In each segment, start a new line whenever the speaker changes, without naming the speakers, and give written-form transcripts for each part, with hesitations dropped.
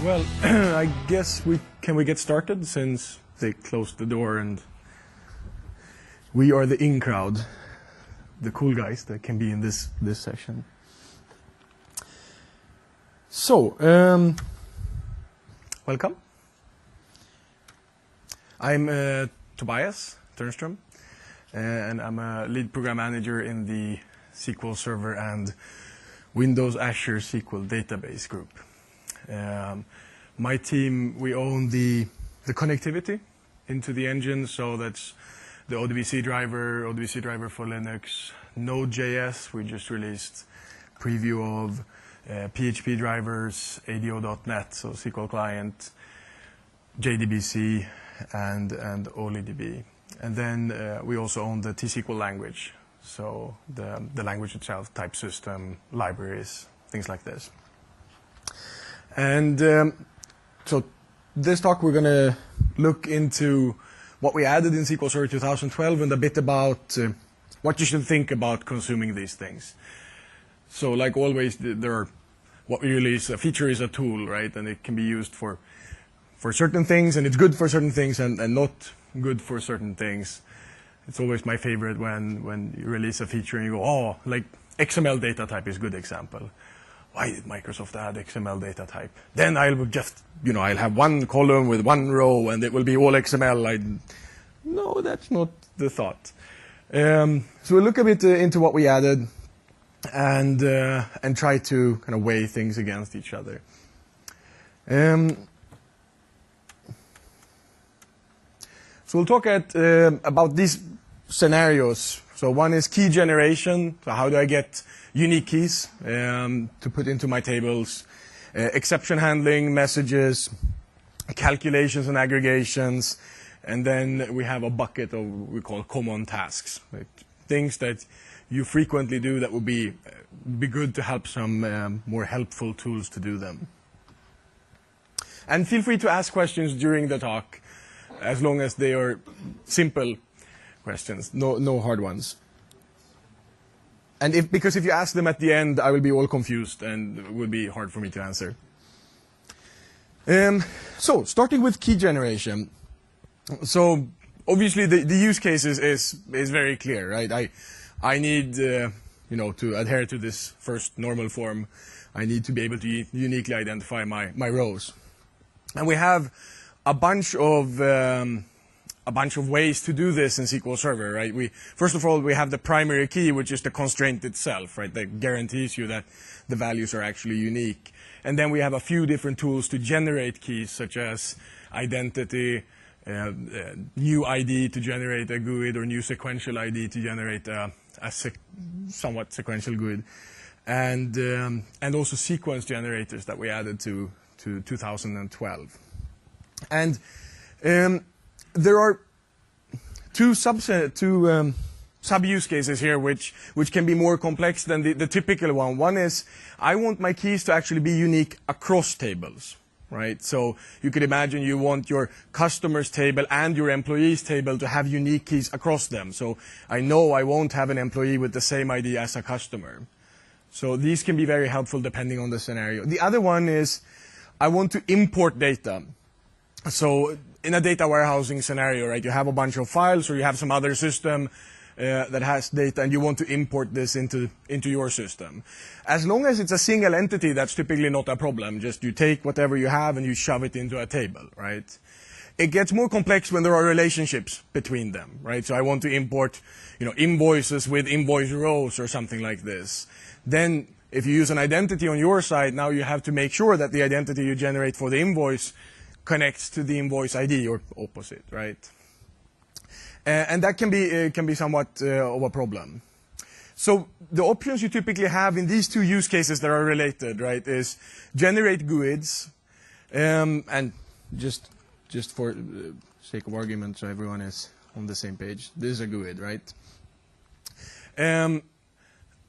Well, I guess we get started since they closed the door and we are the in crowd, the cool guys that can be in this session. So, welcome. I'm Tobias Turnström, and I'm a lead program manager in the SQL Server and Windows Azure SQL database group. My team, we own the connectivity into the engine, so that's the ODBC driver for Linux, Node.js, we just released preview of PHP drivers, ADO.NET, so SQL client, JDBC, and OLEDB. And then we also own the T-SQL language, so the language itself, type system, libraries, things like this. And so this talk we're going to look into what we added in SQL Server 2012 and a bit about what you should think about consuming these things. So like always, what we release, a feature is a tool, right? And it can be used for certain things, and it's good for certain things and not good for certain things. It's always my favorite when you release a feature and you go, oh, like XML data type is a good example. Why did Microsoft add XML data type? Then I'll just, I'll have one column with one row and it will be all XML. No, that's not the thought. So we'll look a bit into what we added and try to kind of weigh things against each other. So we'll talk about these scenarios. So one is key generation. So how do I get unique keys to put into my tables? Exception handling, messages, calculations and aggregations. And then we have a bucket of what we call common tasks. Like things that you frequently do that would be good to help some more helpful tools to do them. And feel free to ask questions during the talk, as long as they are simple questions, no hard ones. And because if you ask them at the end, I will be all confused and it will be hard for me to answer. So starting with key generation. So obviously the use cases is very clear, right? I need to adhere to this first normal form. I need to be able to uniquely identify my rows. And we have a bunch of ways to do this in SQL Server, right? First of all, we have the primary key, which is the constraint itself, right? That guarantees you that the values are actually unique. And then we have a few different tools to generate keys, such as identity, new ID to generate a GUID, or new sequential ID to generate a somewhat sequential GUID, and also sequence generators that we added to 2012. And there are two sub-use cases here which can be more complex than the typical one. One is I want my keys to actually be unique across tables, right? So you could imagine you want your customers table and your employees table to have unique keys across them. So I know I won't have an employee with the same ID as a customer. So these can be very helpful depending on the scenario. The other one is I want to import data. So in a data warehousing scenario, right, you have a bunch of files or you have some other system that has data and you want to import this into your system. As long as it's a single entity, that's typically not a problem. Just you take whatever you have and you shove it into a table, right? It gets more complex when there are relationships between them, right? So I want to import, invoices with invoice rows or something like this. Then if you use an identity on your side, now you have to make sure that the identity you generate for the invoice connects to the invoice ID or opposite, right? And that can be somewhat of a problem. So the options you typically have in these two use cases that are related, right, is generate GUIDs, and just for sake of argument, so everyone is on the same page. This is a GUID, right?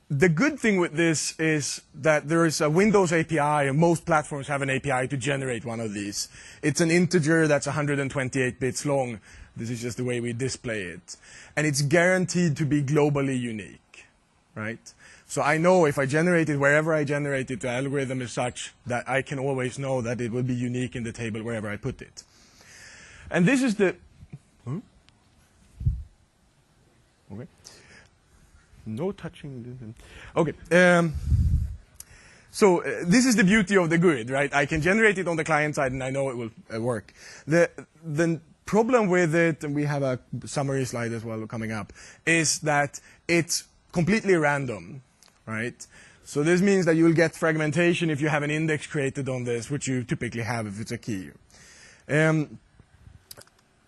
The good thing with this is that there is a Windows API, and most platforms have an API to generate one of these. It's an integer that's 128 bits long. This is just the way we display it. And it's guaranteed to be globally unique, right? So I know if I generate it wherever I generate it, the algorithm is such that I can always know that it will be unique in the table wherever I put it. And this is the... Okay. No touching. Okay. So this is the beauty of the GUID, right? I can generate it on the client side, and I know it will work. The problem with it, and we have a summary slide as well coming up, is that it's completely random, right? So this means that you will get fragmentation if you have an index created on this, which you typically have if it's a key.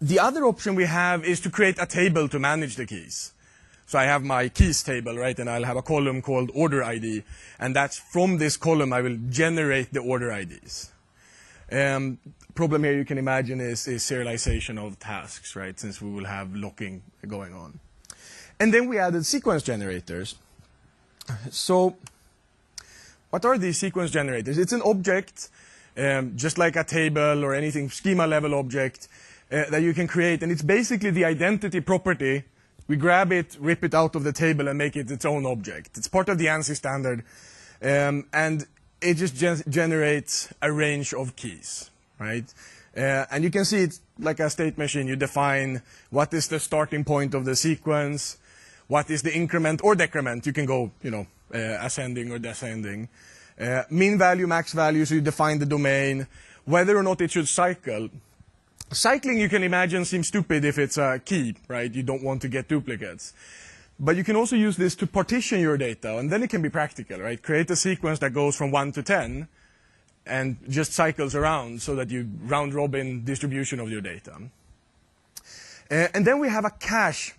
The other option we have is to create a table to manage the keys. So I have my keys table, right, and I'll have a column called order ID, and that's from this column I will generate the order IDs. Problem here you can imagine is serialization of tasks, right, since we will have locking going on. And then we added sequence generators. So what are these sequence generators? It's an object, just like a table or anything, schema level object that you can create, and it's basically the identity property. We grab it, rip it out of the table, and make it its own object. It's part of the ANSI standard, and it just generates a range of keys, right? And you can see it's like a state machine. You define what is the starting point of the sequence, what is the increment or decrement. You can go, ascending or descending. Min value, max value, so you define the domain, whether or not it should cycle. Cycling, you can imagine, seems stupid if it's a key, right? You don't want to get duplicates. But you can also use this to partition your data, and then it can be practical, right? Create a sequence that goes from 1 to 10 and just cycles around so that you round-robin distribution of your data. And then we have a cache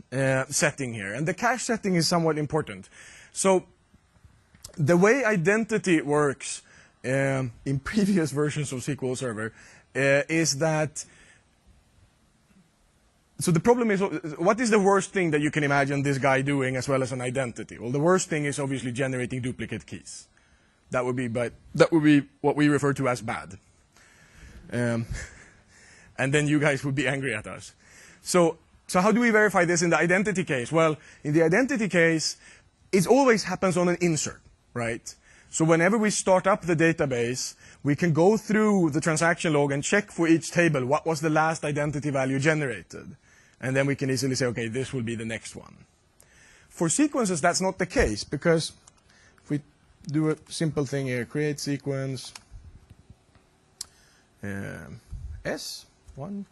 setting here, and the cache setting is somewhat important. So the way identity works in previous versions of SQL Server is that so the problem is, what is the worst thing that you can imagine this guy doing as well as an identity? Well, the worst thing is obviously generating duplicate keys. That would be what we refer to as bad. And then you guys would be angry at us. So how do we verify this in the identity case? Well, in the identity case, it always happens on an insert, right? So whenever we start up the database, we can go through the transaction log and check for each table what was the last identity value generated. And then we can easily say, okay, this will be the next one. For sequences, that's not the case, because if we do a simple thing here, create sequence S1.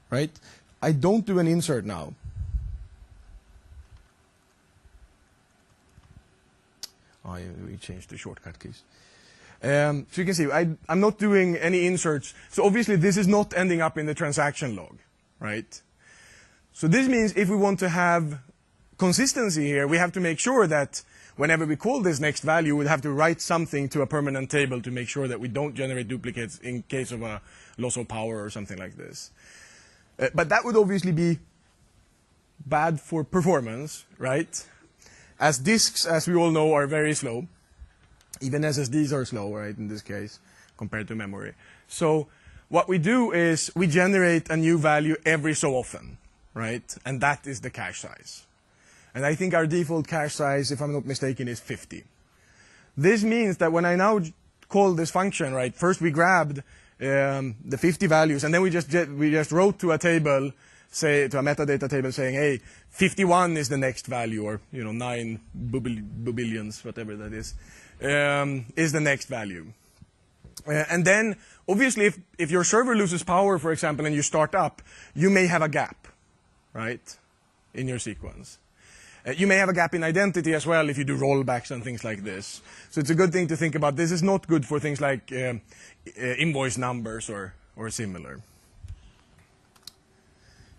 Right? I don't do an insert now. Oh, we changed the shortcut keys. So you can see, I'm not doing any inserts. So obviously, this is not ending up in the transaction log, right? So this means if we want to have consistency here, we have to make sure that whenever we call this next value, we'll have to write something to a permanent table to make sure that we don't generate duplicates in case of a loss of power or something like this. But that would obviously be bad for performance, right? As disks, as we all know, are very slow. Even SSDs are slow, right, in this case, compared to memory. So what we do is we generate a new value every so often, right? And that is the cache size. And I think our default cache size, if I'm not mistaken, is 50. This means that when I now call this function, right, first we grabbed the 50 values, and then we just wrote to a table, say to a metadata table saying, hey, 51 is the next value, or 9 billions, whatever that is the next value. And then, obviously, if your server loses power, for example, and you start up, you may have a gap, right, in your sequence. You may have a gap in identity as well if you do rollbacks and things like this. So it's a good thing to think about. This is not good for things like invoice numbers or similar.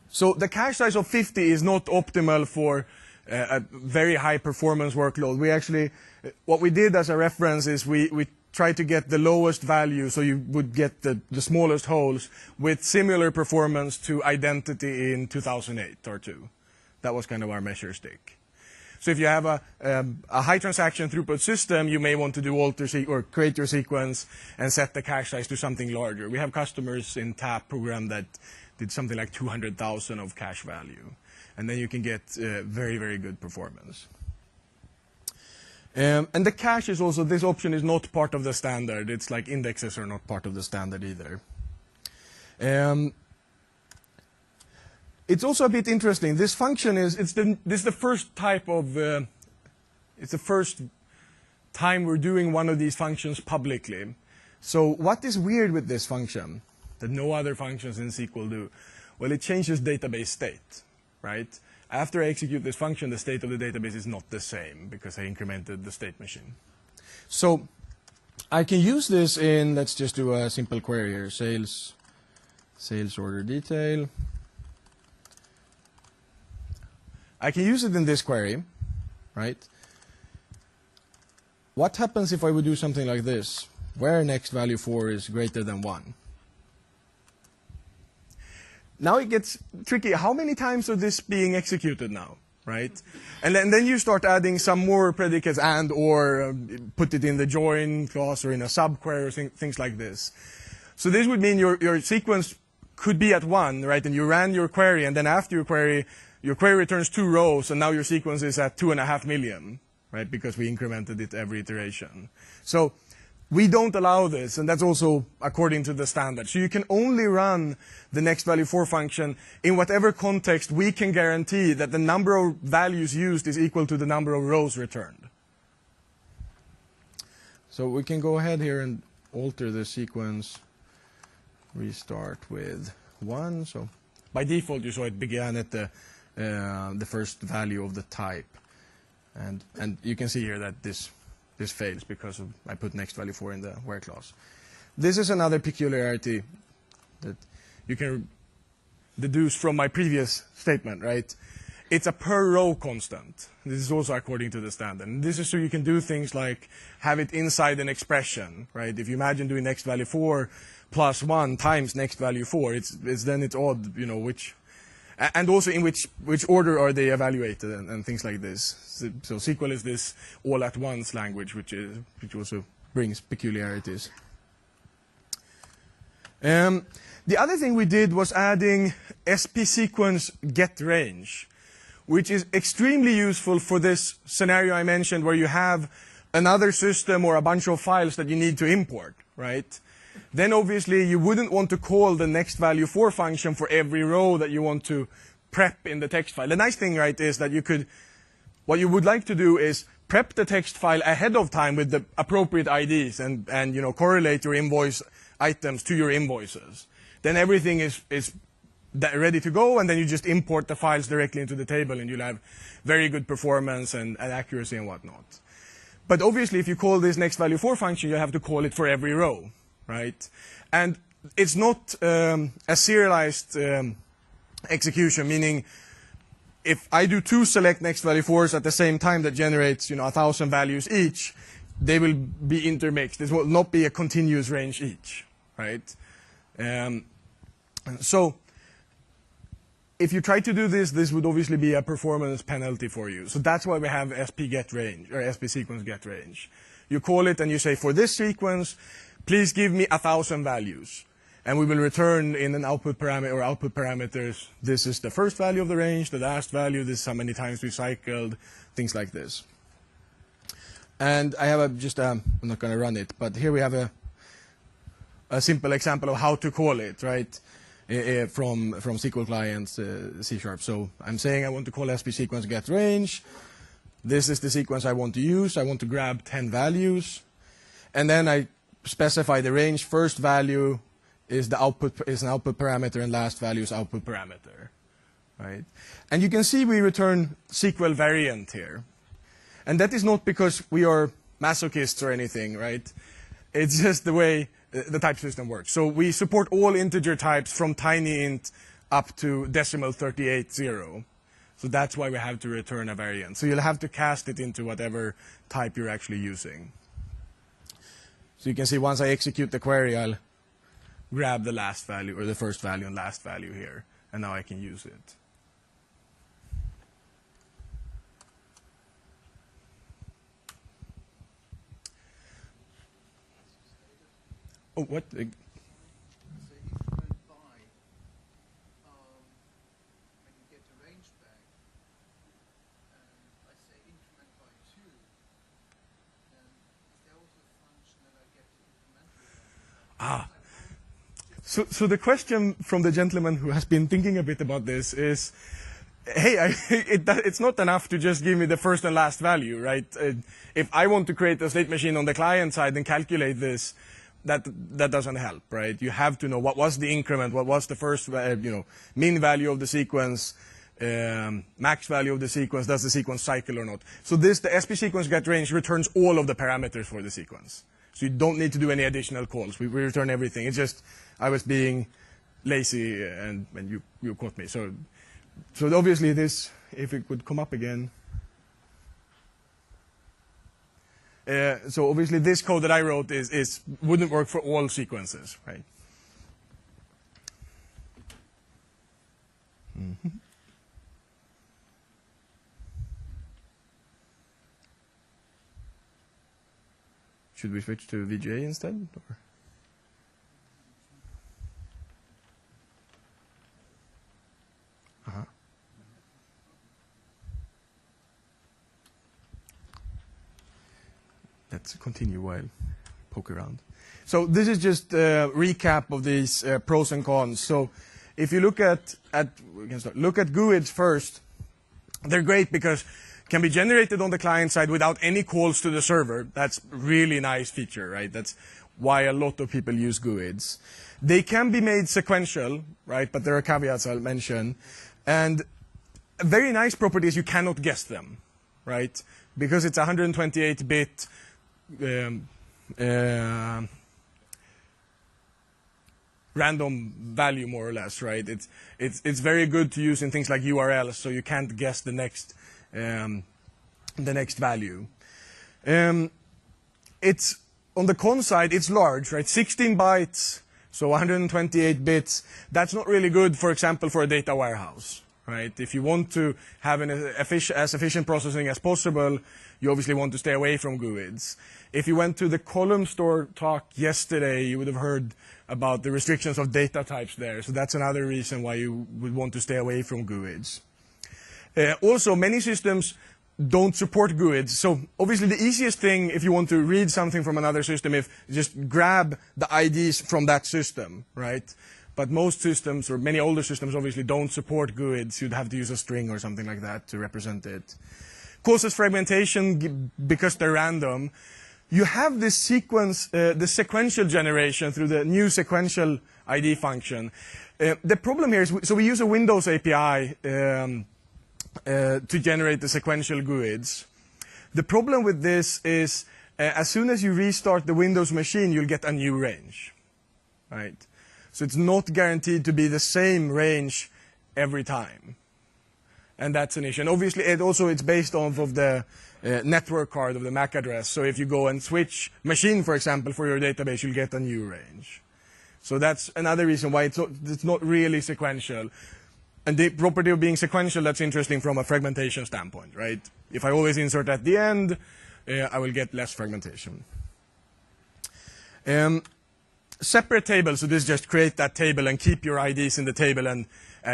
So the cache size of 50 is not optimal for a very high performance workload. We actually, what we did as a reference is we tried to get the lowest value, so you would get the smallest holes with similar performance to identity in 2008 or 2. That was kind of our measure stick. So if you have a high transaction throughput system, you may want to do or create your sequence and set the cache size to something larger. We have customers in TAP program that did something like 200,000 of cache value. And then you can get very, very good performance. And the cache is also, this option is not part of the standard. It's like indexes are not part of the standard either. It's also a bit interesting. This function this is the first type of, it's the first time we're doing one of these functions publicly. So what is weird with this function that no other functions in SQL do? Well, it changes database state, right? After I execute this function, the state of the database is not the same because I incremented the state machine. So I can use this in, let's just do a simple query here, sales order detail. I can use it in this query, right? What happens if I would do something like this, where next value 4 is greater than 1? Now it gets tricky. How many times are this being executed now, right? And then you start adding some more predicates and or put it in the join clause or in a subquery or things like this. So this would mean your sequence could be at 1, right? And you ran your query, and then after your query returns 2 rows, and now your sequence is at 2.5 million, right? Because we incremented it every iteration. So we don't allow this, and that's also according to the standard. So you can only run the next value 4 function in whatever context we can guarantee that the number of values used is equal to the number of rows returned. So we can go ahead here and alter the sequence. Restart with 1. So by default, you saw it began at the first value of the type, and you can see here that this fails because I put next value 4 in the where clause. This is another peculiarity that you can deduce from my previous statement, right? It's a per row constant. This is also according to the standard. And this is so you can do things like have it inside an expression, right? If you imagine doing next value 4 plus 1 times next value 4, then it's odd, you know, and also in which order are they evaluated and things like this. So SQL is this all-at-once language, which also brings peculiarities. The other thing we did was adding SP sequence get range, which is extremely useful for this scenario I mentioned where you have another system or a bunch of files that you need to import, right? Then obviously you wouldn't want to call the next value 4 function for every row that you want to prep in the text file. The nice thing, right, is that what you would like to do is prep the text file ahead of time with the appropriate IDs and you know, correlate your invoice items to your invoices. Then everything is ready to go, and then you just import the files directly into the table, and you'll have very good performance and accuracy and whatnot. But obviously, if you call this next value 4 function, you have to call it for every row, right? And it's not a serialized execution, meaning if I do 2 select next value 4s at the same time that generates 1,000 values each, they will be intermixed. This will not be a continuous range each, right? So if you try to do this, this would obviously be a performance penalty for you. So that's why we have SP get range or SP sequence get range. You call it and you say, for this sequence, please give me 1,000 values. And we will return in an output parameter or output parameters. This is the first value of the range, the last value, this is how many times we cycled, things like this. And I have I'm not going to run it, but here we have a simple example of how to call it, right? From SQL clients, C#. So I'm saying I want to call SP sequence get range. This is the sequence I want to use. I want to grab 10 values. And then I specify the range. First value is an output parameter, and last value is output parameter, right? And you can see we return SQL variant here. And that is not because we are masochists or anything, right? It's just the way the type system works. So we support all integer types from tiny int up to decimal 38.0. So that's why we have to return a variant. So you'll have to cast it into whatever type you're actually using. So you can see once I execute the query, I'll grab the last value or the first value and last value here. And now I can use it. Oh, what? Ah. So the question from the gentleman who has been thinking a bit about this is, hey, it's not enough to just give me the first and last value, right? If I want to create a state machine on the client side and calculate this, that doesn't help, right? You have to know what was the increment, what was the first, min value of the sequence, max value of the sequence, does the sequence cycle or not? So the SP sequence get range returns all of the parameters for the sequence. So you don't need to do any additional calls. We return everything. It's just I was being lazy and you caught me. So obviously this, if it could come up again. So obviously this code that I wrote wouldn't work for all sequences, right? Mm-hmm. Should we switch to VGA instead? Or? Uh-huh. Let's continue while poke around. So this is just a recap of these pros and cons. So if you look at GUIDs first, they're great because can be generated on the client side without any calls to the server. That's a really nice feature, right? That's why a lot of people use GUIDs. They can be made sequential, right? But there are caveats I'll mention. And a very nice property is you cannot guess them, right? Because it's 128-bit random value, more or less, right? It's very good to use in things like URLs, so you can't guess the next value. It's on the con side, it's large, right? 16 bytes, so 128 bits. That's not really good, for example, for a data warehouse, right? If you want to have as efficient processing as possible, you obviously want to stay away from GUIDs. If you went to the column store talk yesterday, you would have heard about the restrictions of data types there. So that's another reason why you would want to stay away from GUIDs. Also, many systems don't support GUIDs. So obviously the easiest thing if you want to read something from another system is just grab the IDs from that system, right? But most systems, or many older systems, obviously don't support GUIDs. You'd have to use a string or something like that to represent it. Causes fragmentation because they're random. You have this sequence, the sequential generation through the new sequential ID function. The problem here is, so we use a Windows API to generate the sequential GUIDs. The problem with this is as soon as you restart the Windows machine, you'll get a new range, right? So it's not guaranteed to be the same range every time. And that's an issue. And obviously, it's based off of the network card of the MAC address. So if you go and switch machine, for example, for your database, you'll get a new range. So that's another reason why it's not really sequential. And the property of being sequential, that's interesting from a fragmentation standpoint, right? If I always insert at the end, I will get less fragmentation. Separate tables, so this just create that table and keep your IDs in the table and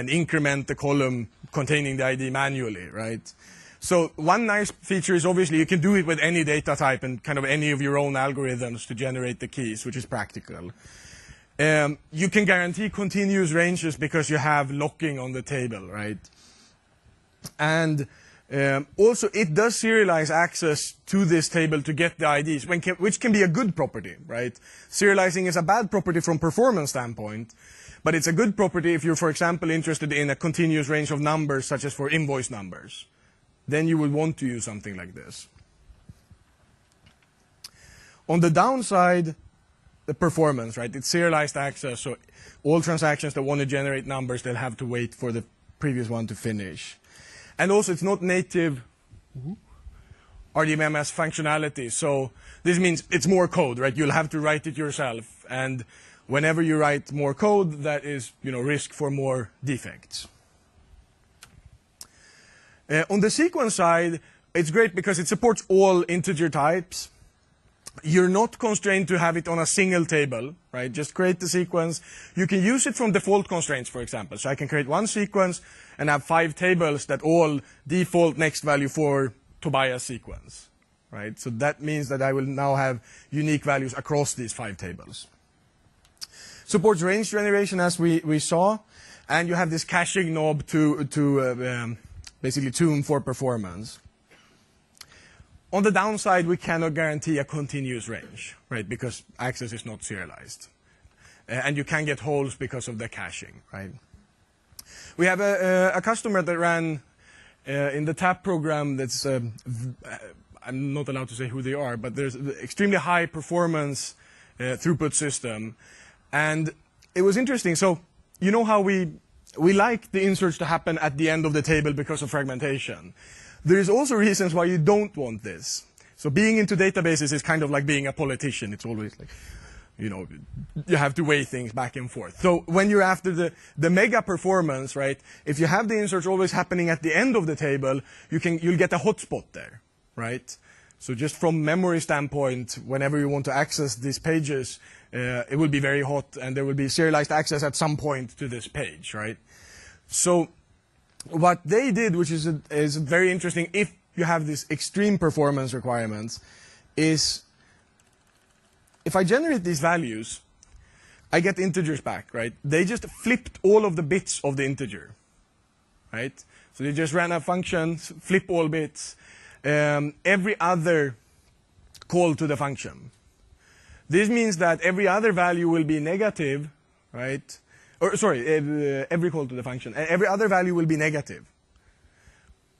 increment the column containing the ID manually, right? So one nice feature is obviously you can do it with any data type and kind of any of your own algorithms to generate the keys, which is practical. You can guarantee continuous ranges because you have locking on the table, right? And also, it does serialize access to this table to get the IDs, which can be a good property, right? Serializing is a bad property from performance standpoint, but it's a good property if you're, for example, interested in a continuous range of numbers, such as for invoice numbers. Then you would want to use something like this. On the downside, the performance, right? It's serialized access, so all transactions that want to generate numbers, they'll have to wait for the previous one to finish. And also, it's not native RDMMS functionality. So this means it's more code, right? You'll have to write it yourself. And whenever you write more code, that is, risk for more defects. On the sequence side, it's great because it supports all integer types. You're not constrained to have it on a single table, right? Just create the sequence. You can use it from default constraints, for example. So I can create one sequence and have 5 tables that all default next value for Tobias sequence, right? So that means that I will now have unique values across these 5 tables. Supports range generation, as we saw, and you have this caching knob to basically tune for performance. On the downside, we cannot guarantee a continuous range, right? Because access is not serialized. And you can get holes because of the caching, right? We have a customer that ran in the TAP program that's, I'm not allowed to say who they are, but there's an extremely high performance throughput system. And it was interesting. So you know how we like the inserts to happen at the end of the table because of fragmentation. There is also reasons why you don't want this. So being into databases is kind of like being a politician. It's always like, you know, you have to weigh things back and forth. So when you're after the mega performance, right, if you have the inserts always happening at the end of the table, you'll get a hotspot there, right? So just from memory standpoint, whenever you want to access these pages, it will be very hot, and there will be serialized access at some point to this page, right? So what they did, which is very interesting if you have these extreme performance requirements, is if I generate these values, I get integers back, right? They just flipped all of the bits of the integer, right? So they just ran a function, flip all bits, every other call to the function. This means that every other value will be negative, right? Or sorry, every call to the function. Every other value will be negative,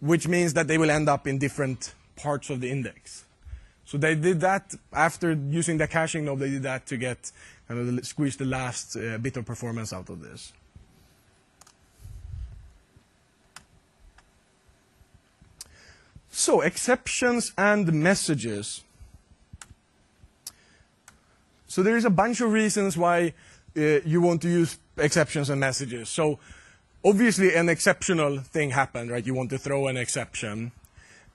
which means that they will end up in different parts of the index. So they did that after using the caching knob. They did that to get kind of squeeze the last bit of performance out of this. So exceptions and messages. So there is a bunch of reasons why you want to use exceptions and messages. So obviously an exceptional thing happened, right? You want to throw an exception.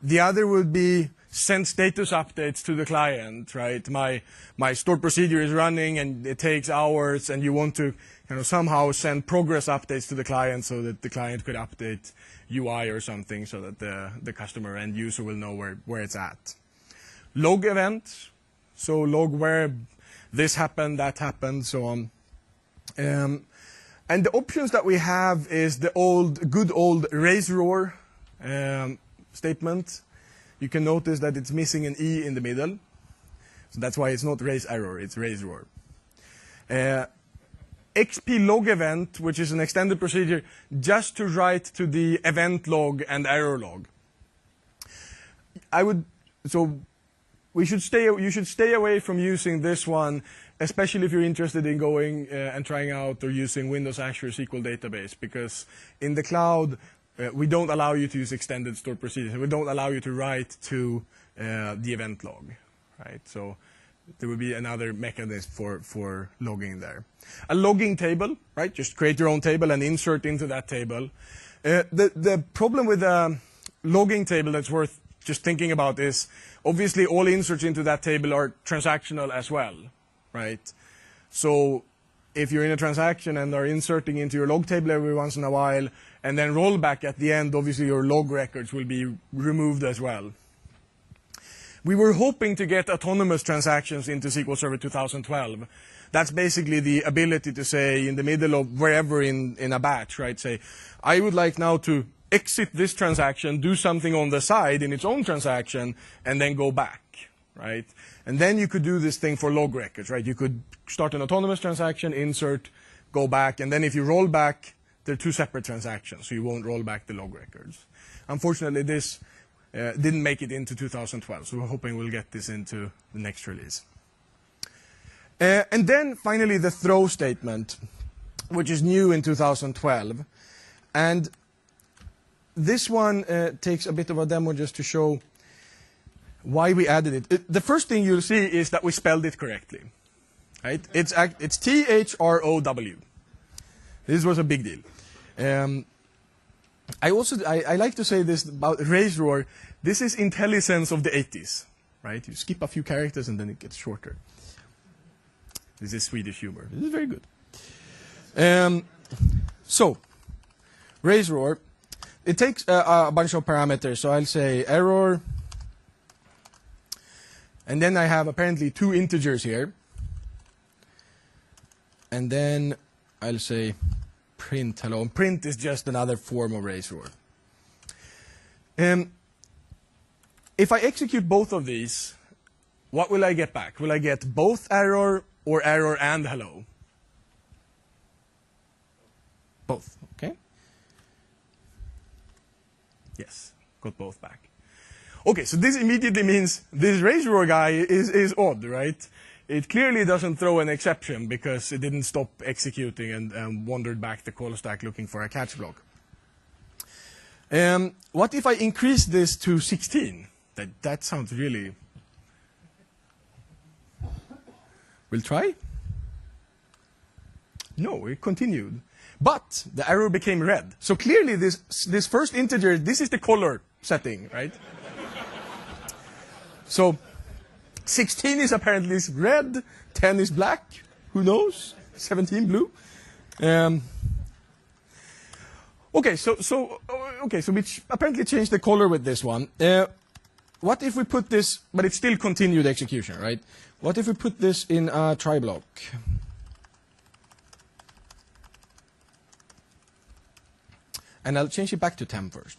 The other would be send status updates to the client, right? My stored procedure is running and it takes hours, and you want to kind of somehow send progress updates to the client so that the client could update UI or something so that the customer end user will know where it's at. Log events, so log where this happened, that happened, so on. And the options that we have is the good old raise roar statement. You can notice that it's missing an E in the middle. So that's why it's not raise error, it's raise roar. XP log event, which is an extended procedure just to write to the event log and error log. You should stay away from using this one, especially if you're interested in going and trying out or using Windows Azure SQL database, because in the cloud, we don't allow you to use extended stored procedures. We don't allow you to write to the event log, right? So there will be another mechanism for logging there. A logging table, right? Just create your own table and insert into that table. The problem with a logging table that's worth just thinking about is, obviously all inserts into that table are transactional as well, right? So if you're in a transaction and are inserting into your log table every once in a while, and then roll back at the end, obviously your log records will be removed as well. We were hoping to get autonomous transactions into SQL Server 2012. That's basically the ability to say in the middle of wherever in a batch, right? Say, I would like now to exit this transaction, do something on the side in its own transaction, and then go back, right? And then you could do this thing for log records, right? You could start an autonomous transaction, insert, go back, and then if you roll back, they're two separate transactions, so you won't roll back the log records. Unfortunately, this didn't make it into 2012, so we're hoping we'll get this into the next release. And then finally the throw statement, which is new in 2012. And this one takes a bit of a demo just to show why we added it. The first thing you'll see is that we spelled it correctly, right? It's THROW. This was a big deal. I like to say this about raise roar. This is IntelliSense of the 80s, right? You skip a few characters and then it gets shorter. This is Swedish humor. This is very good. So, raise roar. It takes a bunch of parameters. So I'll say error. And then I have apparently 2 integers here. And then I'll say print hello. And print is just another form of raise roar. If I execute both of these, what will I get back? Will I get both error or error and hello? Both, okay? Yes, got both back. Okay, so this immediately means this raise roar guy is odd, right? It clearly doesn't throw an exception because it didn't stop executing and wandered back the call stack looking for a catch block. What if I increase this to 16? That sounds really... We'll try? No, it continued. But the error became red. So clearly this first integer, this is the color setting, right? So 16 is apparently red, 10 is black, who knows? 17 blue. Okay, so we apparently changed the color with this one. What if we put this, but it still continued execution, right? What if we put this in a try block? And I'll change it back to 10 first.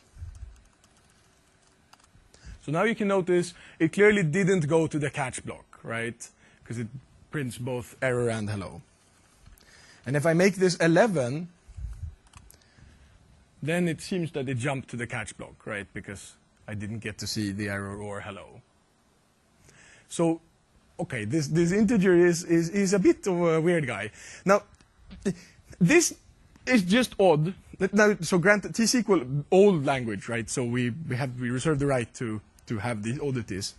So now you can notice it clearly didn't go to the catch block, right? Because it prints both error and hello. And if I make this 11, then it seems that it jumped to the catch block, right? Because I didn't get to see the error or hello. So, okay, this integer is a bit of a weird guy. Now, this is just odd. Now, so granted, T-SQL, old language, right? So we reserve the right to have the oddities.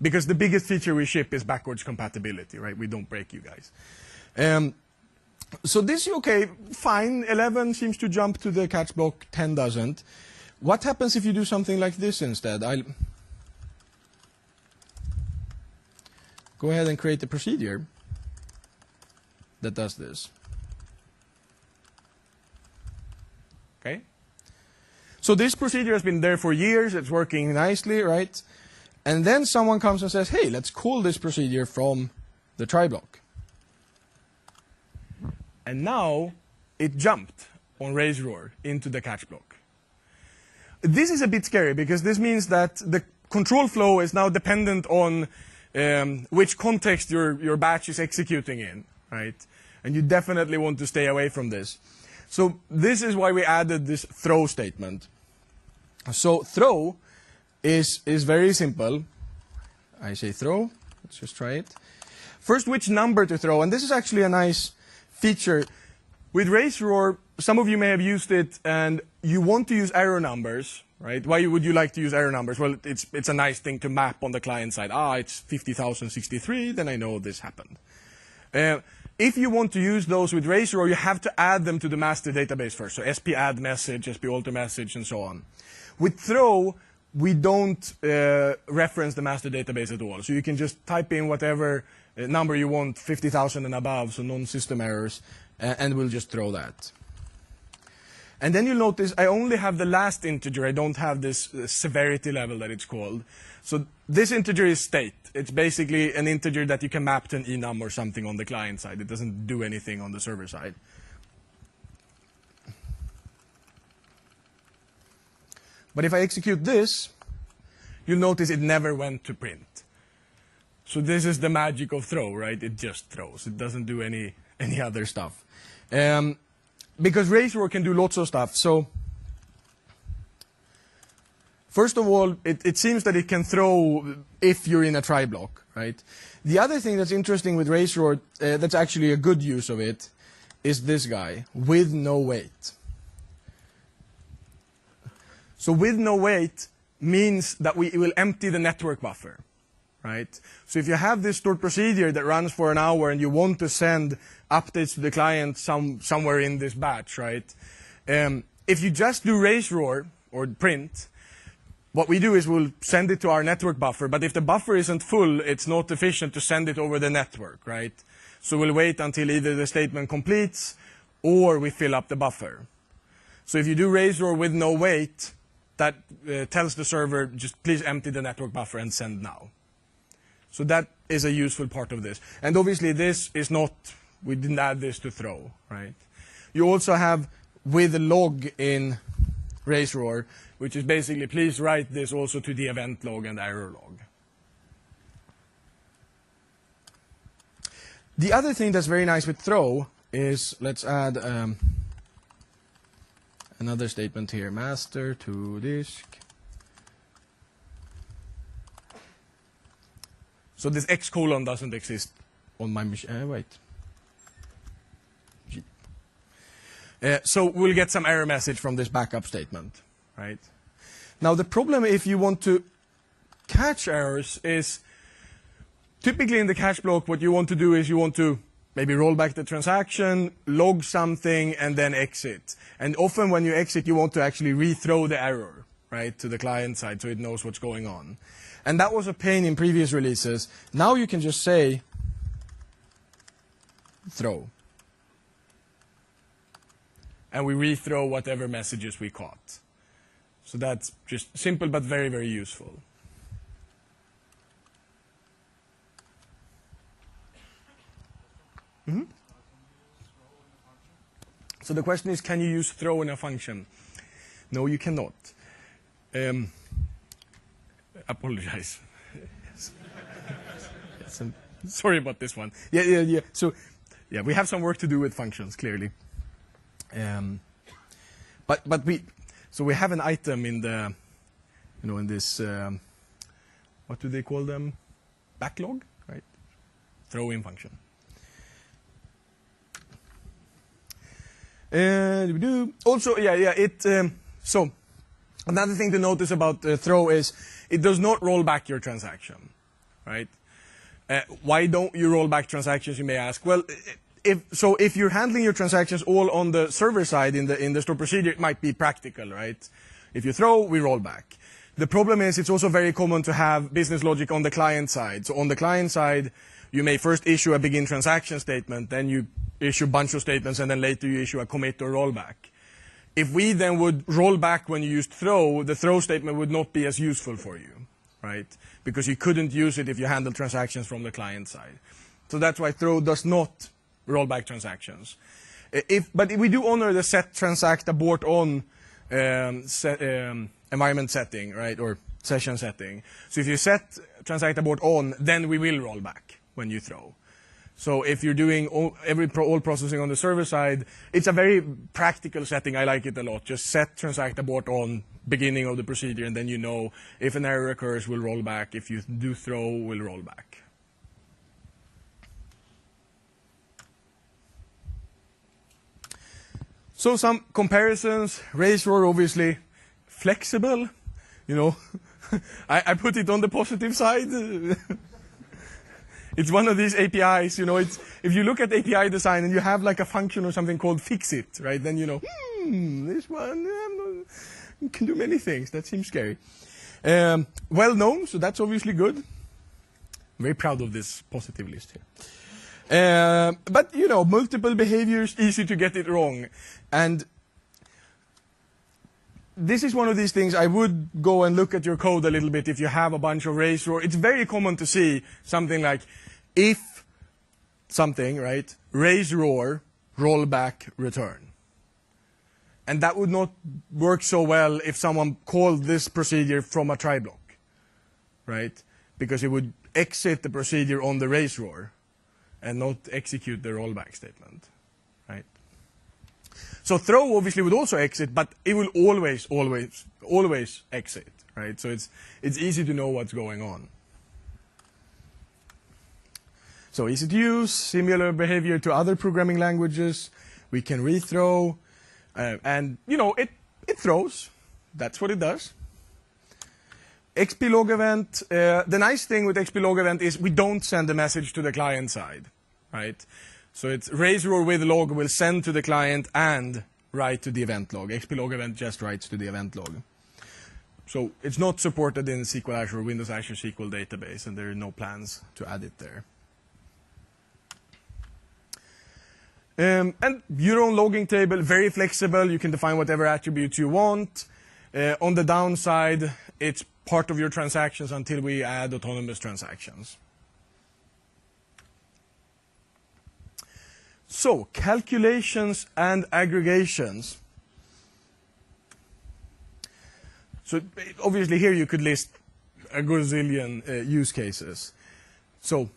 Because the biggest feature we ship is backwards compatibility, right? We don't break you guys. So this, okay, fine. 11 seems to jump to the catch block, 10 doesn't. What happens if you do something like this instead? I'll go ahead and create a procedure that does this. Okay? So this procedure has been there for years. It's working nicely, right? And then someone comes and says, hey, let's call this procedure from the try block. And now it jumped on raise roar into the catch block. This is a bit scary because this means that the control flow is now dependent on which context your batch is executing in, right? And you definitely want to stay away from this. So this is why we added this throw statement. So throw is very simple. I say throw. Let's just try it. First, which number to throw. And this is actually a nice feature. With raise roar, some of you may have used it, and you want to use error numbers, right? Why would you like to use error numbers? Well, it's a nice thing to map on the client side. It's 50,063, then I know this happened. If you want to use those with raise roar, you have to add them to the master database first. So SP add message, SP alter message, and so on. With throw, we don't reference the master database at all. So you can just type in whatever number you want, 50,000 and above, so non-system errors, and we'll just throw that. And then you'll notice I only have the last integer. I don't have this severity level that it's called. So this integer is state. It's basically an integer that you can map to an enum or something on the client side. It doesn't do anything on the server side. But if I execute this, you'll notice it never went to print. So this is the magic of throw, right? It just throws. It doesn't do any other stuff. Because raise roar can do lots of stuff. So first of all, it seems that it can throw if you're in a try block, right? The other thing that's interesting with raise roar, that's actually a good use of it, is this guy, with no wait. So with no wait means that it will empty the network buffer, right? So if you have this stored procedure that runs for an hour and you want to send updates to the client somewhere in this batch, right? If you just do raise roar or print, what we do is we'll send it to our network buffer, but if the buffer isn't full, it's not efficient to send it over the network, right? So we'll wait until either the statement completes or we fill up the buffer. So if you do raise roar with no wait, that tells the server, just please empty the network buffer and send now. So that is a useful part of this. And obviously this is not, we didn't add this to throw, right? You also have with log in raise roar, which is basically please write this also to the event log and error log. The other thing that's very nice with throw is, let's add another statement here, master to disk. So this X colon doesn't exist on my machine. Wait. So we'll get some error message from this backup statement, right? Now the problem if you want to catch errors is typically in the catch block what you want to do is you want to maybe roll back the transaction, log something, and then exit. And often when you exit, you want to actually rethrow the error, right, to the client side so it knows what's going on. And that was a pain in previous releases. Now you can just say throw. And we rethrow whatever messages we caught. So that's just simple but very, very useful. Mm-hmm. So the question is, can you use throw in a function? No, you cannot. Apologize. Yes, I'm sorry about this one. Yeah. So, yeah, we have some work to do with functions, clearly. But we have an item in the, in this, what do they call them? Backlog, right? Throw in function. Also, so another thing to notice about throw is it does not roll back your transaction, right? Why don't you roll back transactions, you may ask? Well, if you're handling your transactions all on the server side in the store procedure, it might be practical, right? If you throw, we roll back. The problem is it's also very common to have business logic on the client side. So on the client side, you may first issue a begin transaction statement, then you issue a bunch of statements, and then later you issue a commit or rollback. If we then would roll back when you used throw, the throw statement would not be as useful for you, right? Because you couldn't use it if you handle transactions from the client side. So that's why throw does not roll back transactions. But we do honor the set transact abort on environment setting, right, or session setting. So if you set transact abort on, then we will roll back when you throw. So if you're doing all processing on the server side, it's a very practical setting. I like it a lot. Just set transact abort on beginning of the procedure, and then you know if an error occurs, we'll roll back. If you do throw, we'll roll back. So some comparisons. Raise roar, obviously flexible. I put it on the positive side. It's one of these APIs, it's, if you look at API design and you have like a function or something called fix it, right? Then this one can do many things. That seems scary. Well known, so that's obviously good. I'm very proud of this positive list here. But, multiple behaviors, easy to get it wrong. And this is one of these things I would go and look at your code a little bit if you have a bunch of raise roar. It's very common to see something like if something, right, raise roar, roll back, return. And that would not work so well if someone called this procedure from a try block, right? Because it would exit the procedure on the raise roar and not execute the rollback statement, right? So throw obviously would also exit, but it will always exit, right? So it's easy to know what's going on. So easy to use, similar behavior to other programming languages. We can rethrow, and it throws. That's what it does. XP log event. The nice thing with XP log event is we don't send a message to the client side, right? So it's raise roar with log will send to the client and write to the event log. XP log event just writes to the event log. So it's not supported in SQL Azure or Windows Azure SQL database, and there are no plans to add it there. And your own logging table, very flexible. You can define whatever attributes you want. On the downside, it's part of your transactions until we add autonomous transactions. So, calculations and aggregations. So, obviously here you could list a gazillion use cases. So,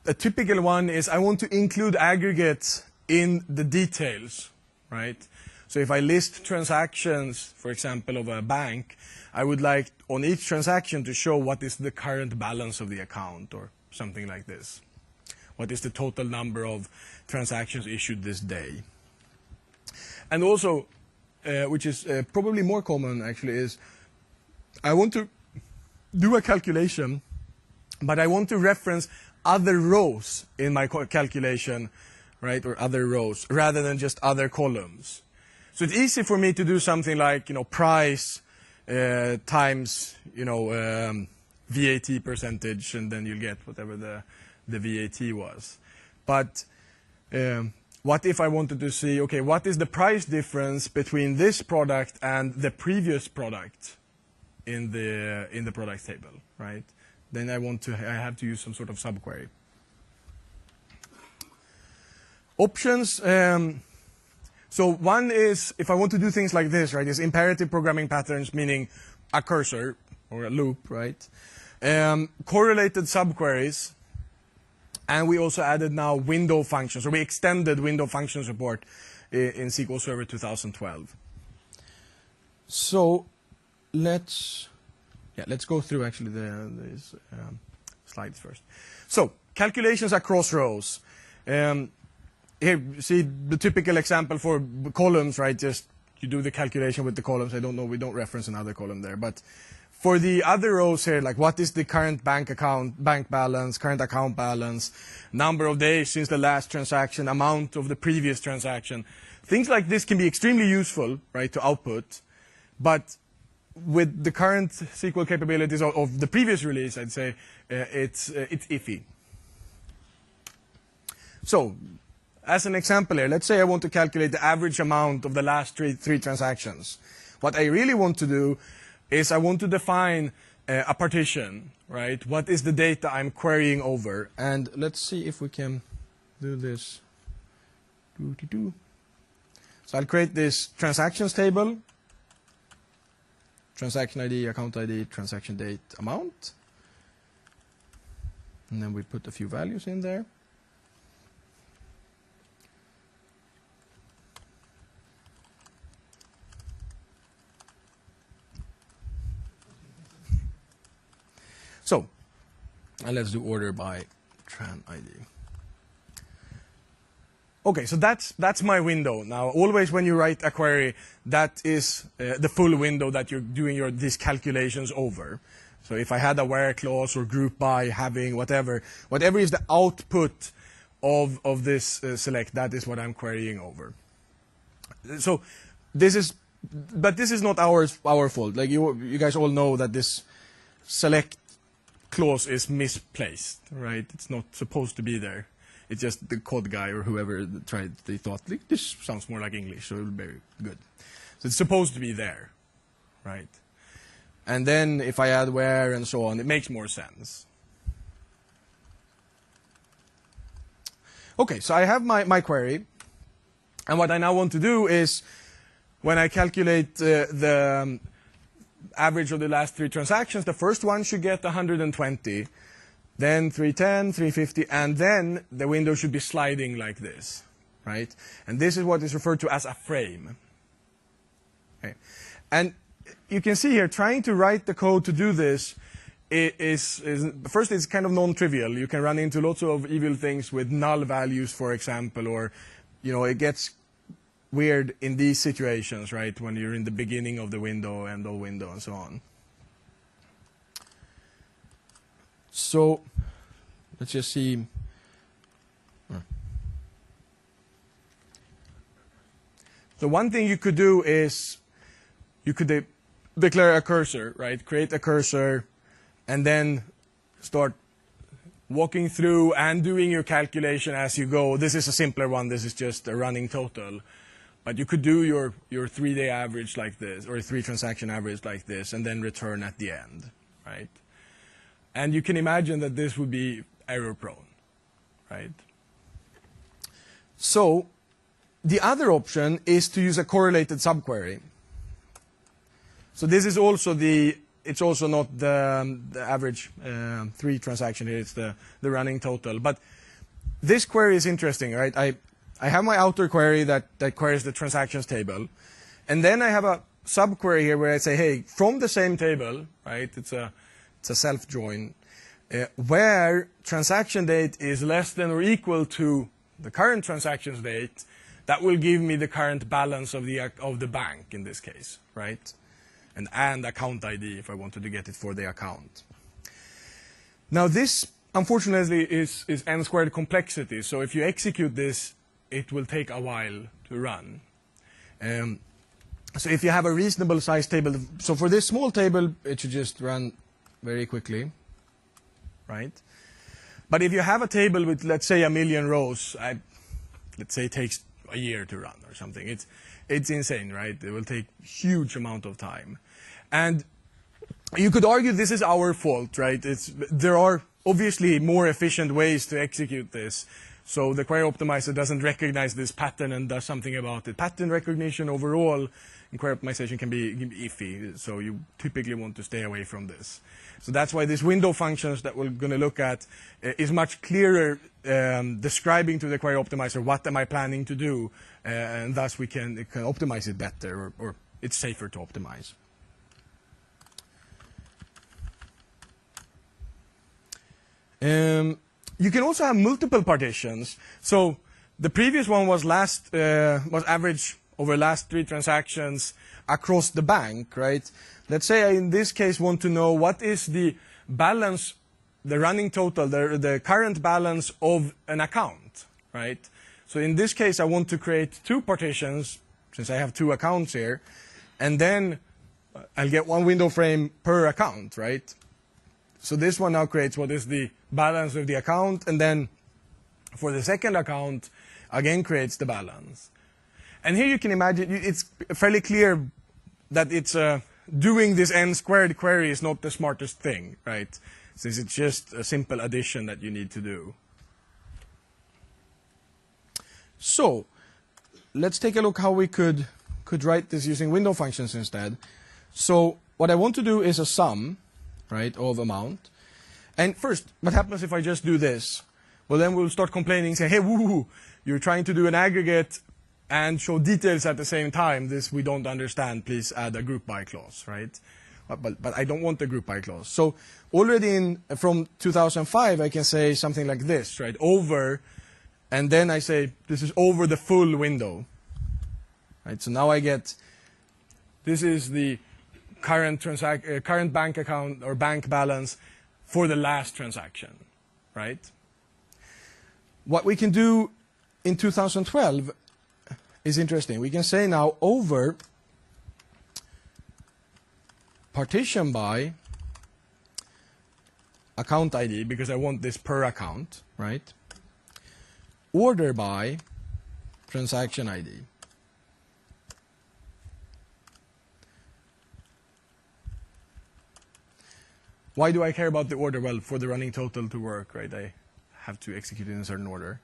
a typical one is I want to include aggregates in the details, right? So if I list transactions, for example, of a bank, I would like on each transaction to show what is the current balance of the account or something like this. What is the total number of transactions issued this day? And also, which is probably more common actually, is I want to do a calculation, but I want to reference other rows in my calculation, right, or other rows, rather than just other columns. So it's easy for me to do something like, price times, VAT percentage, and then you'll get whatever the VAT was. But what if I wanted to see, okay, what is the price difference between this product and the previous product in the product table, right? Then I have to use some sort of subquery. Options. So one is, if I want to do things like this, right, is imperative programming patterns, meaning a cursor or a loop, right? Correlated subqueries. And we also added now window functions, or we extended window function support in SQL Server 2012. So let's go through actually these slides first. So calculations across rows. Here you see the typical example for columns, right? Just you do the calculation with the columns. I don't know, we don't reference another column there, but for the other rows here, like what is the current bank balance, current account balance, number of days since the last transaction, amount of the previous transaction. Things like this can be extremely useful, right, to output. But with the current SQL capabilities of the previous release, I'd say it's iffy. So, as an example here, let's say I want to calculate the average amount of the last three transactions. What I really want to do is I want to define a partition, right? What is the data I'm querying over? And let's see if we can do this. So I'll create this transactions table. Transaction ID, account ID, transaction date, amount. And then we put a few values in there. So, and let's do order by tran ID. Okay, so that's my window. Now, always when you write a query, that is the full window that you're doing these calculations over. So if I had a where clause or group by, having, whatever is the output of this select, that is what I'm querying over. So this is not our fault. Like you guys all know that this select clause is misplaced, right? It's not supposed to be there. It's just the code guy or whoever tried, they thought, this sounds more like English, so it will be very good. So it's supposed to be there, right? And then if I add where and so on, it makes more sense. Okay, so I have my query. And what I now want to do is, when I calculate the average of the last three transactions, the first one should get 120, then 310, 350, and then the window should be sliding like this, right? And this is what is referred to as a frame. Okay. And you can see here, trying to write the code to do this is first, it's kind of non-trivial. You can run into lots of evil things with null values, for example, or it gets weird in these situations, right, when you're in the beginning of the window, end of window, and so on. So let's just see. So one thing you could do is you could declare a cursor, right? Create a cursor, and then start walking through and doing your calculation as you go. This is a simpler one. This is just a running total. But you could do your 3-day average like this, or a 3-transaction average like this, and then return at the end, right? And you can imagine that this would be error-prone, right? So the other option is to use a correlated subquery. So this is also it's also not the average 3 transaction here, it's the running total. But this query is interesting, right? I have my outer query that queries the transactions table. And then I have a subquery here where I say, hey, from the same table, right? It's a self-join, where transaction date is less than or equal to the current transactions date, that will give me the current balance of the bank in this case, right? And account ID if I wanted to get it for the account. Now this, unfortunately, is n-squared complexity. So if you execute this, it will take a while to run. So if you have a reasonable size table, so for this small table, it should just run very quickly, right? But if you have a table with, let's say, 1 million rows, let's say it takes a year to run or something. It's insane, right? It will take huge amount of time. And you could argue this is our fault, right? There are obviously more efficient ways to execute this. So the query optimizer doesn't recognize this pattern and does something about it. Pattern recognition overall in query optimization can be iffy. So you typically want to stay away from this. So that's why this window functions that we're going to look at is much clearer, describing to the query optimizer what am I planning to do, and thus it can optimize it better, or it's safer to optimize. You can also have multiple partitions. So the previous one was average over last 3 transactions across the bank, right? Let's say I, in this case, want to know what is the balance, the running total, the current balance of an account, right? So in this case, I want to create 2 partitions, since I have 2 accounts here, and then I'll get 1 window frame per account, right? So this one now creates what is the balance of the account, and then for the second account, again creates the balance. And here you can imagine, it's fairly clear that it's doing this n-squared query is not the smartest thing, right? Since it's just a simple addition that you need to do. So let's take a look how we could write this using window functions instead. So what I want to do is a sum, right, of amount. And first, what happens if I just do this? Well, then we'll start complaining, say, hey, woo, you're trying to do an aggregate and show details at the same time. This we don't understand. Please add a group by clause, right? But I don't want a group by clause. So already from 2005, I can say something like this, right? Over, and then I say this is over the full window, right? So now I get, this is the current bank account or bank balance for the last transaction, right? What we can do in 2012 is interesting. We can say now over partition by account ID, because I want this per account, right? Order by transaction ID. Why do I care about the order? Well, for the running total to work, right? I have to execute it in a certain order.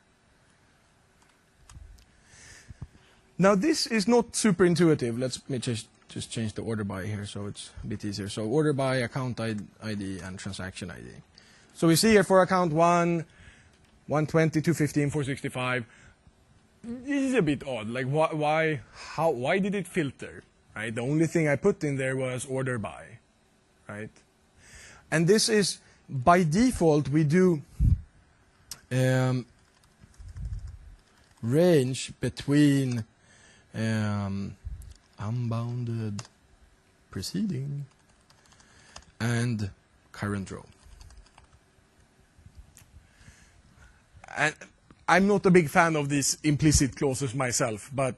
Now, this is not super intuitive. Let me just change the order by here so it's a bit easier. So order by account ID and transaction ID. So we see here for account 1, 120, 215, 465. This is a bit odd. Like, why did it filter? Right? The only thing I put in there was order by, right? And this is, by default, we do range between unbounded preceding and current row. And I'm not a big fan of these implicit clauses myself, but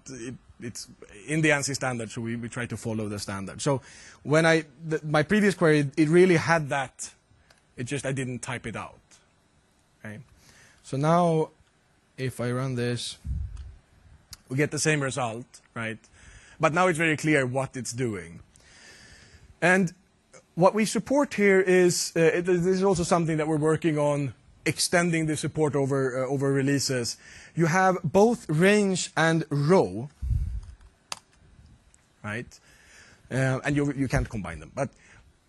it's in the ANSI standard, so we try to follow the standard. So when my previous query, it really had that. It just I didn't type it out. Okay. So now, if I run this, we get the same result, right? But now it's very clear what it's doing. And what we support here is this is also something that we're working on, extending the support over releases. You have both range and row, right? And you can't combine them. But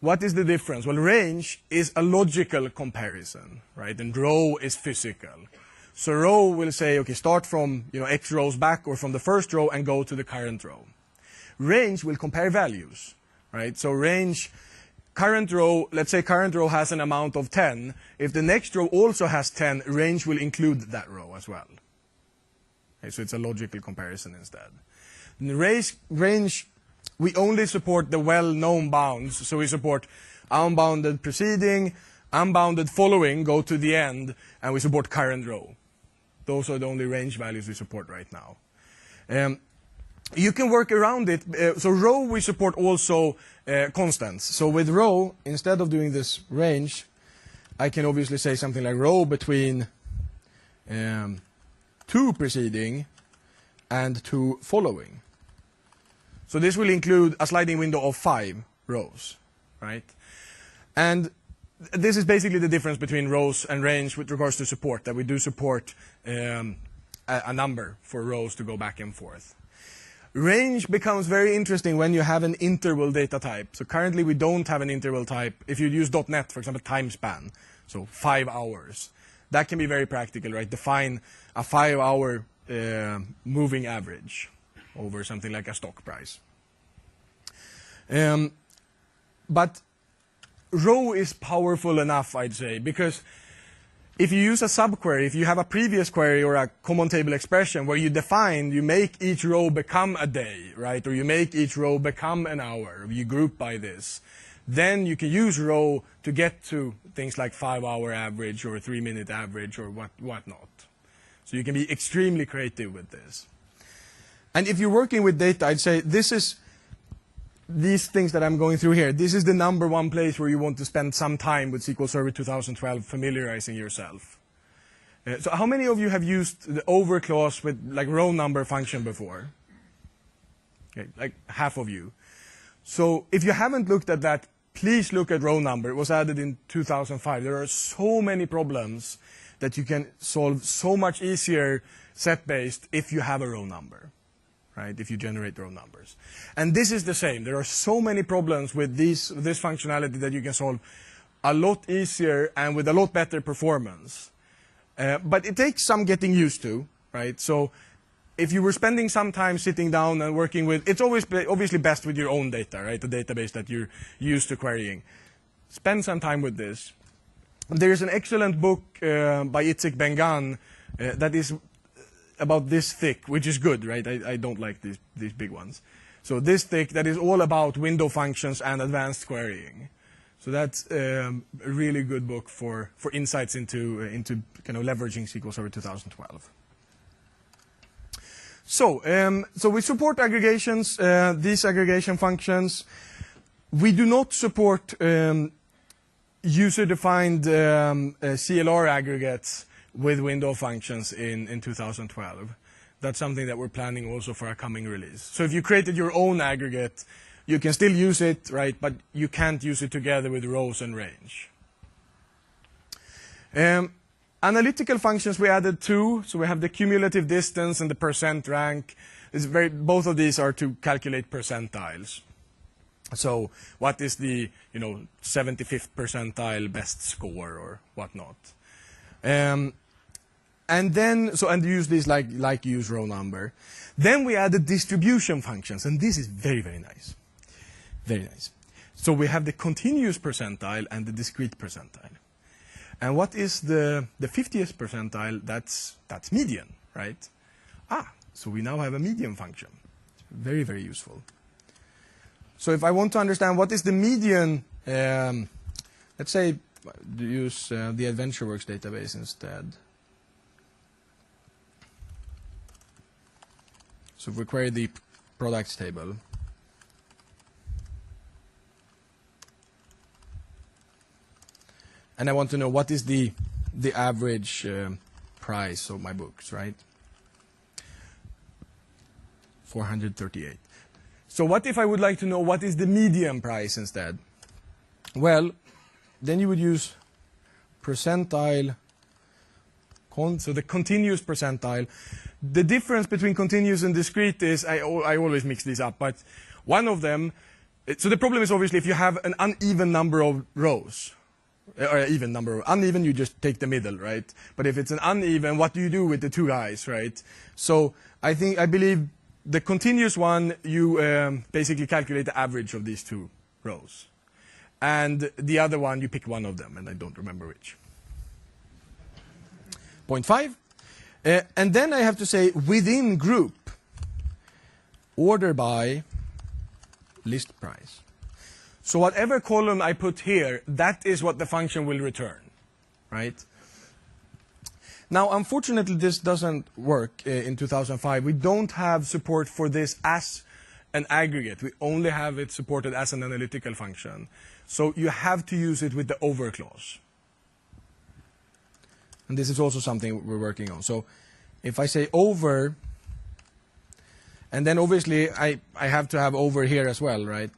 what is the difference? Well, range is a logical comparison, right? And row is physical. So row will say, okay, start from X rows back or from the first row and go to the current row. Range will compare values, right? So range, current row, let's say current row has an amount of 10. If the next row also has 10, range will include that row as well. Okay, so it's a logical comparison instead. In the range, we only support the well-known bounds. So we support unbounded preceding, unbounded following, go to the end, and we support current row. Those are the only range values we support right now. You can work around it. So row, we support also constants. So with row, instead of doing this range, I can obviously say something like row between 2 preceding and 2 following. So this will include a sliding window of 5 rows, right? And this is basically the difference between rows and range with regards to support, that we do support a number for rows to go back and forth. Range becomes very interesting when you have an interval data type. So currently we don't have an interval type. If you use .NET, for example, time span, so 5 hours, that can be very practical, right? Define a 5-hour moving average over something like a stock price. But row is powerful enough, I'd say, because if you use a subquery, if you have a previous query or a common table expression where you make each row become a day, right? Or you make each row become an hour, you group by this, then you can use row to get to things like 5-hour average or 3-minute average or whatnot. So you can be extremely creative with this. And if you're working with data, I'd say these things that I'm going through here, this is the #1 place where you want to spend some time with SQL Server 2012 familiarizing yourself. So how many of you have used the over clause with like row number function before? Okay, like half of you. So if you haven't looked at that, please look at row number. It was added in 2005. There are so many problems that you can solve so much easier set-based if you have a row number. Right, if you generate row numbers. And this is the same. There are so many problems with this functionality that you can solve a lot easier and with a lot better performance. But it takes some getting used to, right? So if you were spending some time sitting down and working with, it's always obviously best with your own data, right? The database that you're used to querying. Spend some time with this. There's an excellent book by Itzik Ben-Gan that is about this thick, which is good, right? I don't like these big ones. So this thick, that is all about window functions and advanced querying. So that's a really good book for insights into kind of leveraging SQL Server 2012. So we support aggregations, these aggregation functions. We do not support user-defined CLR aggregates with window functions in 2012. That's something that we're planning also for a coming release. So if you created your own aggregate, you can still use it, right? But you can't use it together with rows and range. Analytical functions we added 2. So we have the cumulative distance and the percent rank. Both of these are to calculate percentiles. So what is the 75th percentile best score or whatnot? And use these like use row number. Then we added distribution functions, and this is very, very nice. Very nice. So we have the continuous percentile and the discrete percentile. And what is the 50th percentile? That's median, right? So we now have a median function. Very, very useful. So if I want to understand what is the median, let's say use the AdventureWorks database instead. So if we query the products table, and I want to know what is the average price of my books, right? 438. So what if I would like to know what is the median price instead? Well, then you would use percentile, so the continuous percentile. The difference between continuous and discrete is, I always mix these up, but one of them, so the problem is obviously if you have an uneven number of rows, or an even number of uneven, you just take the middle, right? But if it's an uneven, what do you do with the two guys, right? So I believe the continuous one, you basically calculate the average of these two rows. And the other one, you pick one of them, and I don't remember which. 0.5. And then I have to say, within group, order by list price. So whatever column I put here, that is what the function will return, right? Now, unfortunately, this doesn't work in 2005. We don't have support for this as an aggregate. We only have it supported as an analytical function. So you have to use it with the over clause. And this is also something we're working on. So if I say over, and then obviously I have to have over here as well, right?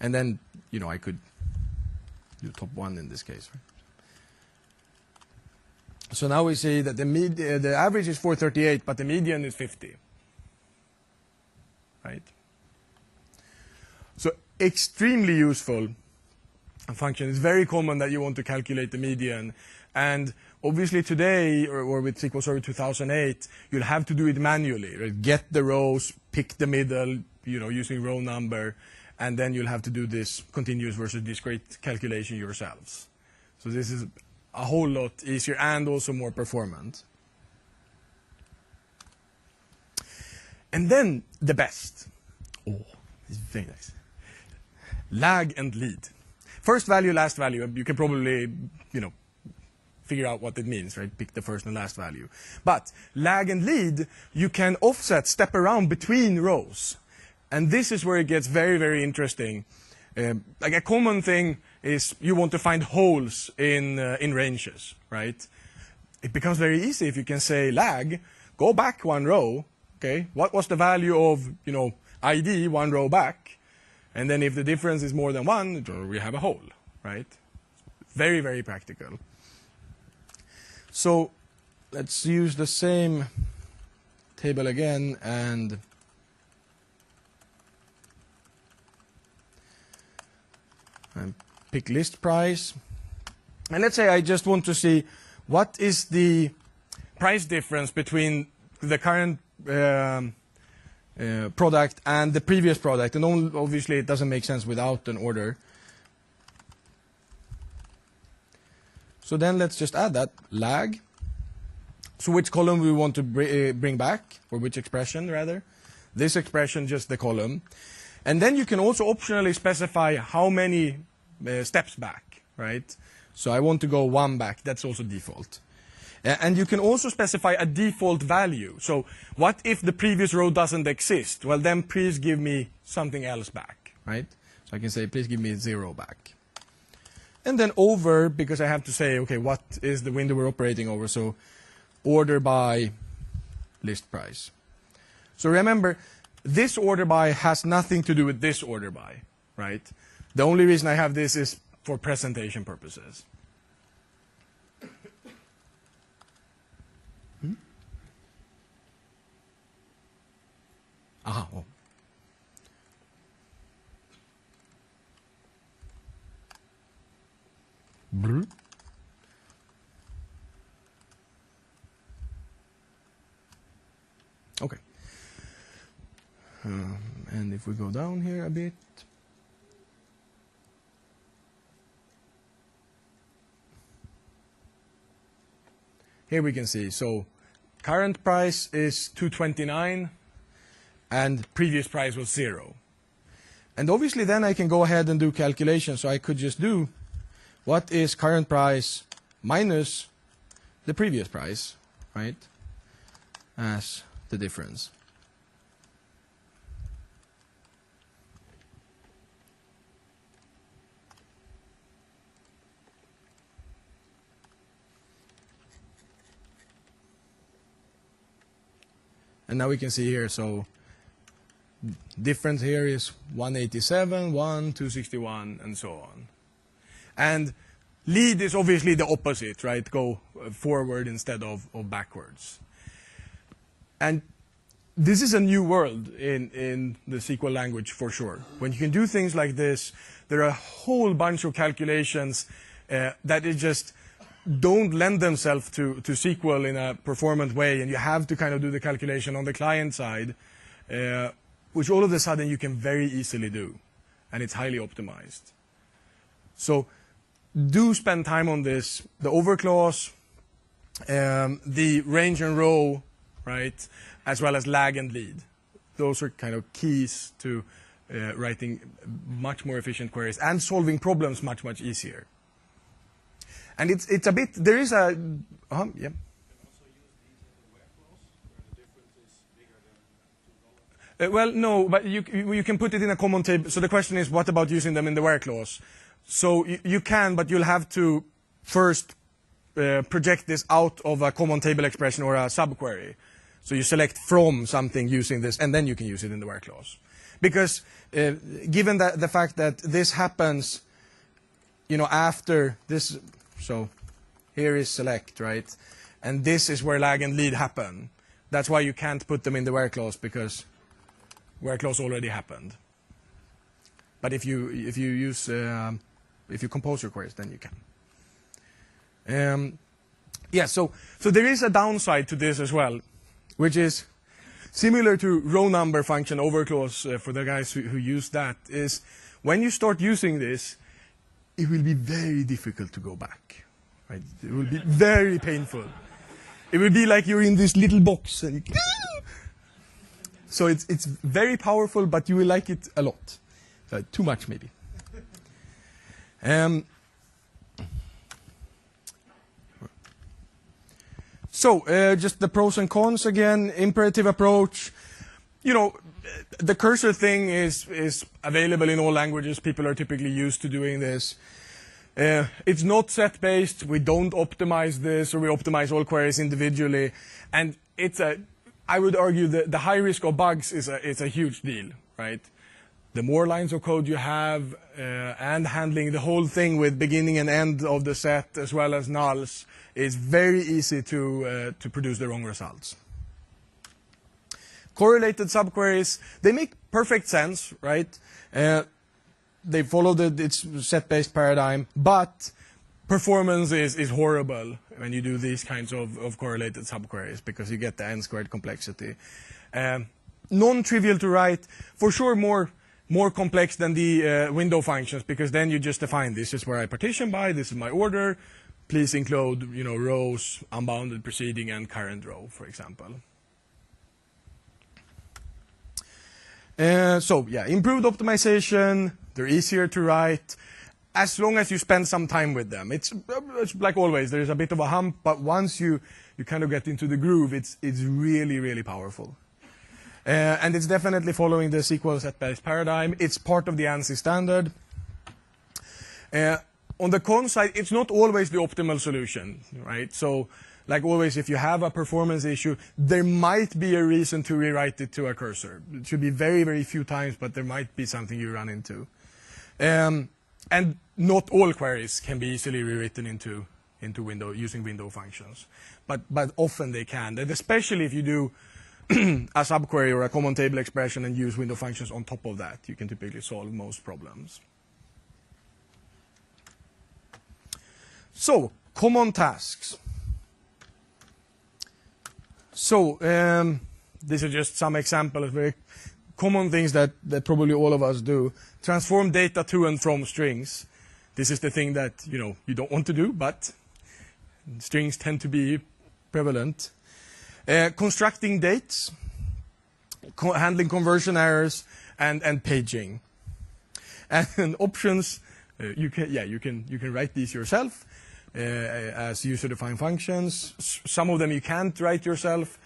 And then, you know, I could do top one in this case. Right? So now we see that the average is 438, but the median is 50. Right? So extremely useful function. It's very common that you want to calculate the median. And obviously today, or with SQL Server 2008, you'll have to do it manually. Right? Get the rows, pick the middle, you know, using row number. And then you'll have to do this continuous versus discrete calculation yourselves. So this is a whole lot easier and also more performant. And then the best. Oh, it's very nice. Lag and lead. First value, last value. You can probably, you know, figure out what it means, right? Pick the first and last value. But lag and lead, you can offset, step around between rows. And this is where it gets very, very interesting. Like a common thing is you want to find holes in ranges, right? It becomes very easy if you can say lag, go back one row, okay? What was the value of, you know, ID one row back? And then if the difference is more than one, we have a hole, right? Very, very practical. So let's use the same table again and pick list price. And let's say I just want to see what is the price difference between the current product and the previous product. And obviously it doesn't make sense without an order. So then let's just add that, lag. So which column we want to bring back, or which expression rather. This expression, just the column. And then you can also optionally specify how many steps back, right? So I want to go one back. That's also default. And you can also specify a default value. So what if the previous row doesn't exist? Well, then please give me something else back, right? So I can say, please give me 0 back. And then over, because I have to say, okay, what is the window we're operating over? So order by list price. So remember, this order by has nothing to do with this order by, right? The only reason I have this is for presentation purposes. Aha. Oh. Brr. Okay. And if we go down here a bit. Here we can see, so current price is 229 and previous price was 0. And obviously then I can go ahead and do calculations. So I could just do what is current price minus the previous price, right, as the difference. And now we can see here, so difference here is 187, 261, and so on. And lead is obviously the opposite, right? Go forward instead of backwards. And this is a new world in the SQL language for sure. When you can do things like this, there are a whole bunch of calculations that is just don't lend themselves to SQL in a performant way, and you have to kind of do the calculation on the client side, which all of a sudden you can very easily do, and it's highly optimized. So do spend time on this. The overclause, the range and row, right, as well as lag and lead. Those are kind of keys to writing much more efficient queries and solving problems much, much easier. And it's a bit, there is a, yeah. Well, no, but you can put it in a common table. So the question is, what about using them in the where clause? So you can, but you'll have to first project this out of a common table expression or a subquery. So you select from something using this, and then you can use it in the where clause. Because given that the fact that this happens, after this. So here is select, right? And this is where lag and lead happen. That's why you can't put them in the where clause, because where clause already happened. But if you compose your queries, then you can. Yeah, so there is a downside to this as well, which is similar to row number function overclause for the guys who use that, is when you start using this, it will be very difficult to go back. Right? It will be very painful. It will be like you're in this little box. And so it's very powerful, but you will like it a lot. Too much, maybe. So just the pros and cons again. Imperative approach. The cursor thing is available in all languages. People are typically used to doing this. It's not set-based. We don't optimize this, or we optimize all queries individually. And I would argue that the high risk of bugs is a huge deal, right? The more lines of code you have, and handling the whole thing with beginning and end of the set, as well as nulls, is very easy to produce the wrong results. Correlated subqueries, they make perfect sense, right? They follow its set-based paradigm, but performance is horrible when you do these kinds of correlated subqueries, because you get the n-squared complexity. Non-trivial to write, for sure more complex than the window functions, because then you just define this is where I partition by, this is my order, please include rows, unbounded preceding, and current row, for example. So yeah, improved optimization, they're easier to write, as long as you spend some time with them. It's like always, there's a bit of a hump, but once you kind of get into the groove, it's really, really powerful. And it's definitely following the SQL set-based paradigm. It's part of the ANSI standard. On the con side, it's not always the optimal solution, right? So, like always, if you have a performance issue, there might be a reason to rewrite it to a cursor. It should be very, very few times, but there might be something you run into. And not all queries can be easily rewritten into window using window functions, but often they can, and especially if you do a subquery or a common table expression and use window functions on top of that, you can typically solve most problems. So, common tasks. So, these are just some examples of very common things that probably all of us do. Transform data to and from strings. This is the thing that you don't want to do, but strings tend to be prevalent. Constructing dates, handling conversion errors, and paging. And options, you can write these yourself. as user-defined functions. Some of them you can't write yourself.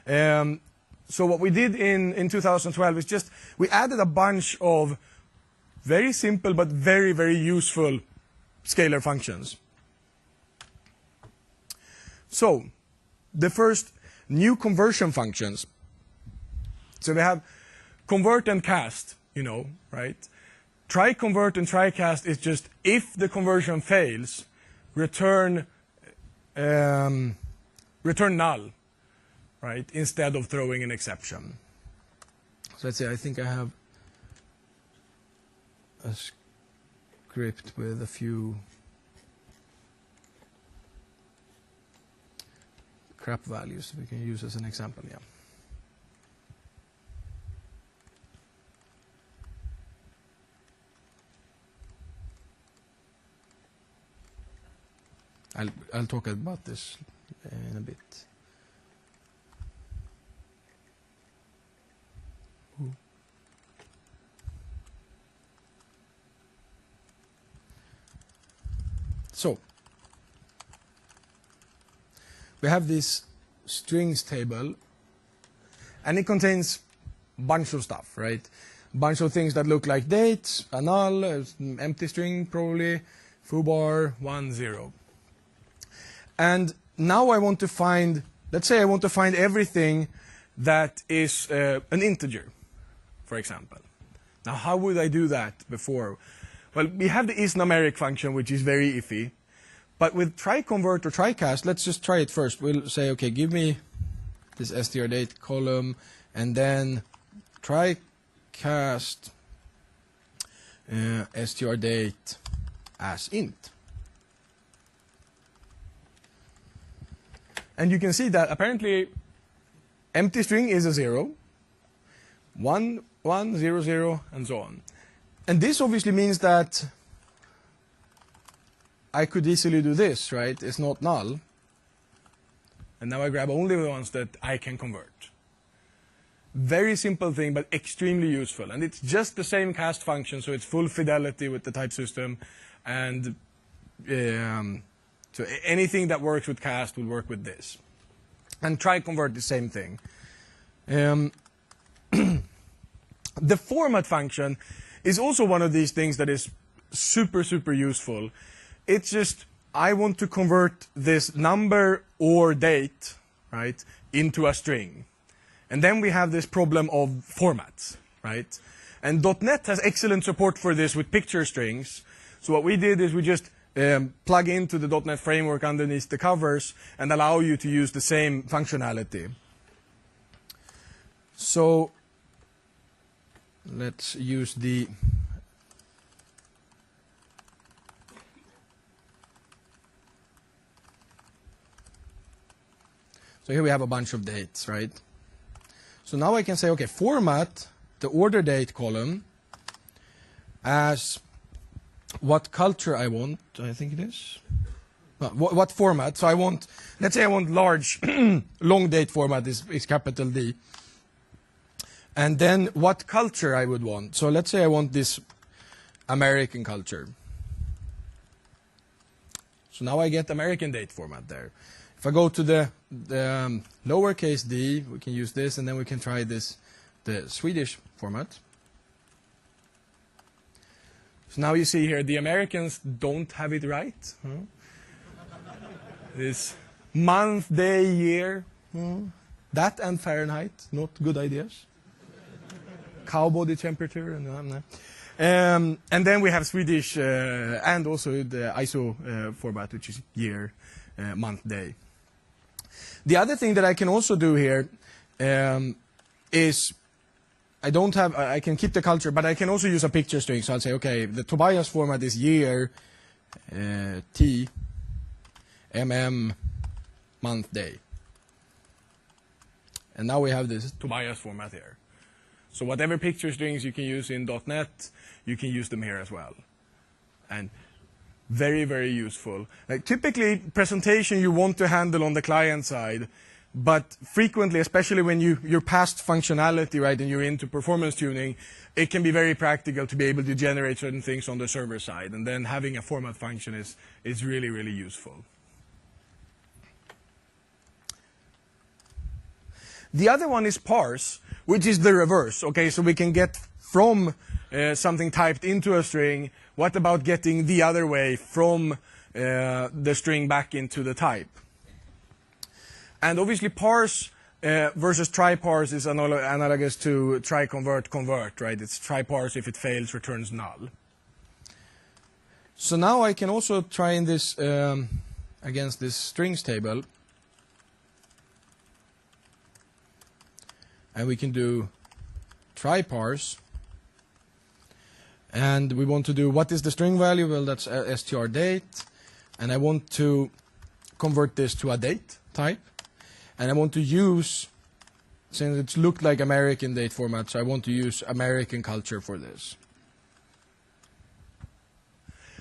So what we did in 2012 is just we added a bunch of very simple but very, very useful scalar functions. So the first new conversion functions. So we have convert and cast, you know, right? Try convert and try cast is just if the conversion fails, return null, right? Instead of throwing an exception. So let's say I think I have a script with a few crap values we can use as an example. Yeah. I'll talk about this in a bit. Ooh. So we have this strings table, and it contains a bunch of stuff, right? A bunch of things that look like dates, a null, empty string probably, foobar, 1, 0. And now I want to find, let's say I want to find everything that is an integer, for example. Now, how would I do that before? Well, we have the isNumeric function, which is very iffy. But with try convert or try cast, let's just try it first. We'll say, okay, give me this str_date column, and then try cast str_date as int. And you can see that apparently empty string is a 0, 1, 1, 0, 0, and so on. And this obviously means that I could easily do this, right? It's not null. And now I grab only the ones that I can convert. Very simple thing, but extremely useful. And it's just the same cast function, so it's full fidelity with the type system. And so anything that works with cast will work with this. And try convert the same thing. The format function is also one of these things that is super, super useful. It's just, I want to convert this number or date, right, into a string. And then we have this problem of formats, right? And .NET has excellent support for this with picture strings. So what we did is we just plug into the .NET framework underneath the covers and allow you to use the same functionality. So let's use the So here we have a bunch of dates, right? So now I can say, okay, format the order date column as what culture I want, I think it is. No, what format? So I want, let's say I want large, long date format is capital D. And then what culture I would want. So let's say I want this American culture. So now I get American date format there. If I go to the lowercase d, we can use this, and then we can try this, the Swedish format. So now you see here, the Americans don't have it right. This month, day, year, that and Fahrenheit, not good ideas. Cow body temperature, and then we have Swedish and also the ISO format, which is year, month, day. The other thing that I can also do here is I can keep the culture, but I can also use a picture string. So I'll say, okay, the Tobias format is year, T, month, day. And now we have this Tobias format here. So whatever picture strings you can use in .NET, you can use them here as well. And very, very useful. Like typically, presentation you want to handle on the client side, But frequently, especially when you're past functionality, right, and you're into performance tuning, it can be very practical to be able to generate certain things on the server side. And then having a format function is really, really useful. The other one is parse, which is the reverse. Okay, so we can get from something typed into a string. What about getting the other way from the string back into the type? And obviously parse versus try parse is analogous to try convert convert, right? It's try parse, if it fails, returns null. So now I can also try in this against this strings table. And we can do try parse. And we want to do what is the string value? Well, that's str date. And I want to convert this to a date type. And I want to use, since it looked like American date format, so I want to use American culture for this.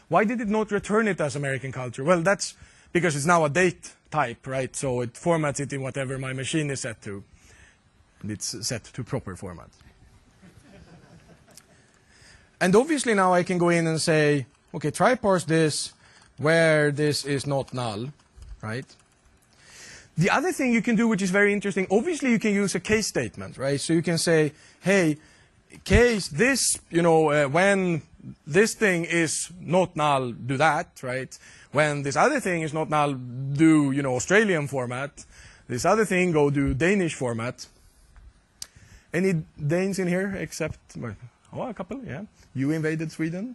Why did it not return it as American culture? Well, that's because it's now a date type, right? So it formats it in whatever my machine is set to. And it's set to proper format. And obviously now I can go in and say, okay, try parse this where this is not null, right? The other thing you can do, which is very interesting, obviously you can use a case statement, right? So you can say, hey, case this, when this thing is not null, do that, right? When this other thing is not null, do, Australian format. This other thing, go do Danish format. Any Danes in here except, a couple, yeah. You invaded Sweden.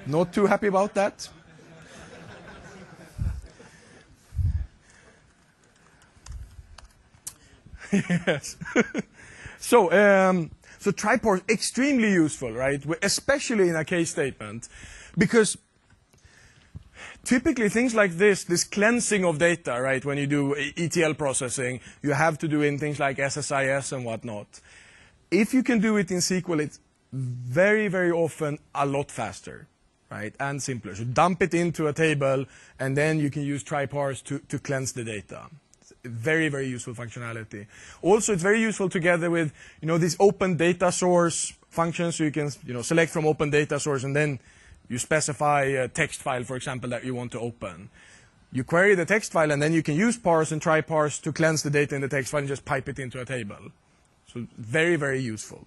Not too happy about that. Yes. So try parse, extremely useful, right? Especially in a case statement, because typically things like this cleansing of data, right? When you do ETL processing, you have to do in things like SSIS and whatnot. If you can do it in SQL, it's very, very often a lot faster, right? And simpler. So dump it into a table, and then you can use try parse to cleanse the data. Very, very useful functionality. Also, it's very useful together with, these open data source functions. So you can, select from open data source, and then you specify a text file, for example, that you want to open. You query the text file, and then you can use parse and try parse to cleanse the data in the text file and just pipe it into a table. So very, very useful.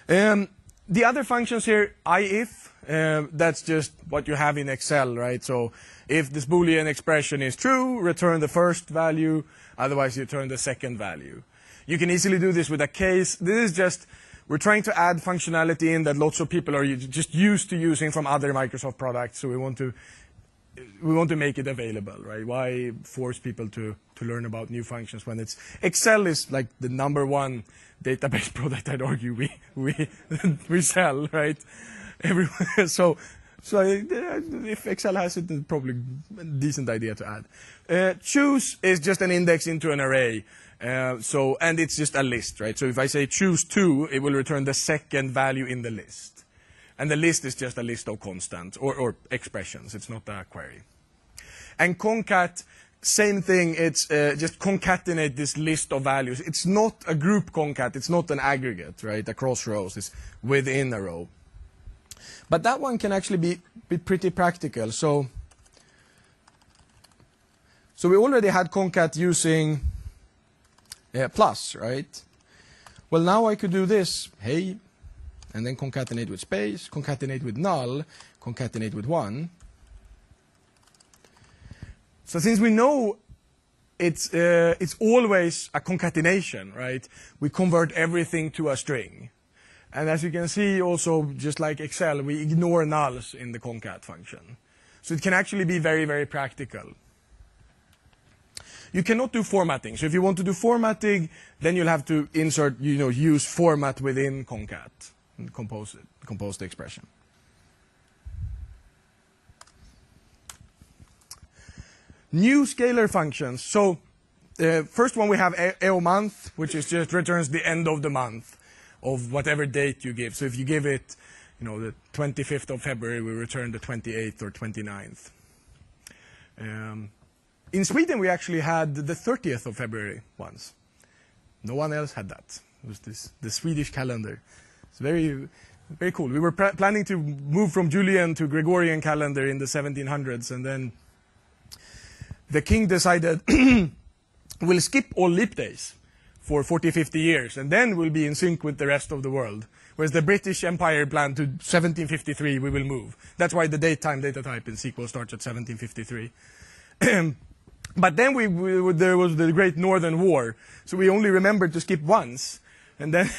The other functions here, if, that's just what you have in Excel, right? So if this Boolean expression is true, return the first value. Otherwise, you return the second value. You can easily do this with a case. This is just, we're trying to add functionality in that lots of people are just used to using from other Microsoft products. So we want to make it available, right? Why force people to learn about new functions when Excel is like the #1 database product, I'd argue, we sell, right? Everywhere. So if Excel has it, it's probably a decent idea to add. Choose is just an index into an array. And it's just a list, right? So if I say choose 2, it will return the second value in the list. And the list is just a list of constants or expressions. It's not a query. And concat, same thing. It's just concatenate this list of values. It's not a group concat. It's not an aggregate, right? Across rows. It's within a row. But that one can actually be pretty practical. So we already had concat using plus, right? Well, now I could do this. Hey. And then concatenate with space, concatenate with null, concatenate with 1. So since we know it's always a concatenation, right? We convert everything to a string. And as you can see, also, just like Excel, we ignore nulls in the concat function. So it can actually be very, very practical. You cannot do formatting. So if you want to do formatting, then you'll have to insert, use format within concat. And compose the expression. New scalar functions. So first one we have EO month, which is just returns the end of the month of whatever date you give. So if you give it, the 25th of February, we return the 28th or 29th. In Sweden, we actually had the 30th of February once. No one else had that. It was the Swedish calendar. It's very, very cool. We were planning to move from Julian to Gregorian calendar in the 1700s, and then the king decided we'll skip all leap days for 40, 50 years, and then we'll be in sync with the rest of the world. Whereas the British Empire planned to 1753, we will move. That's why the data type in SQL starts at 1753. But then there was the Great Northern War, so we only remembered to skip once. And then,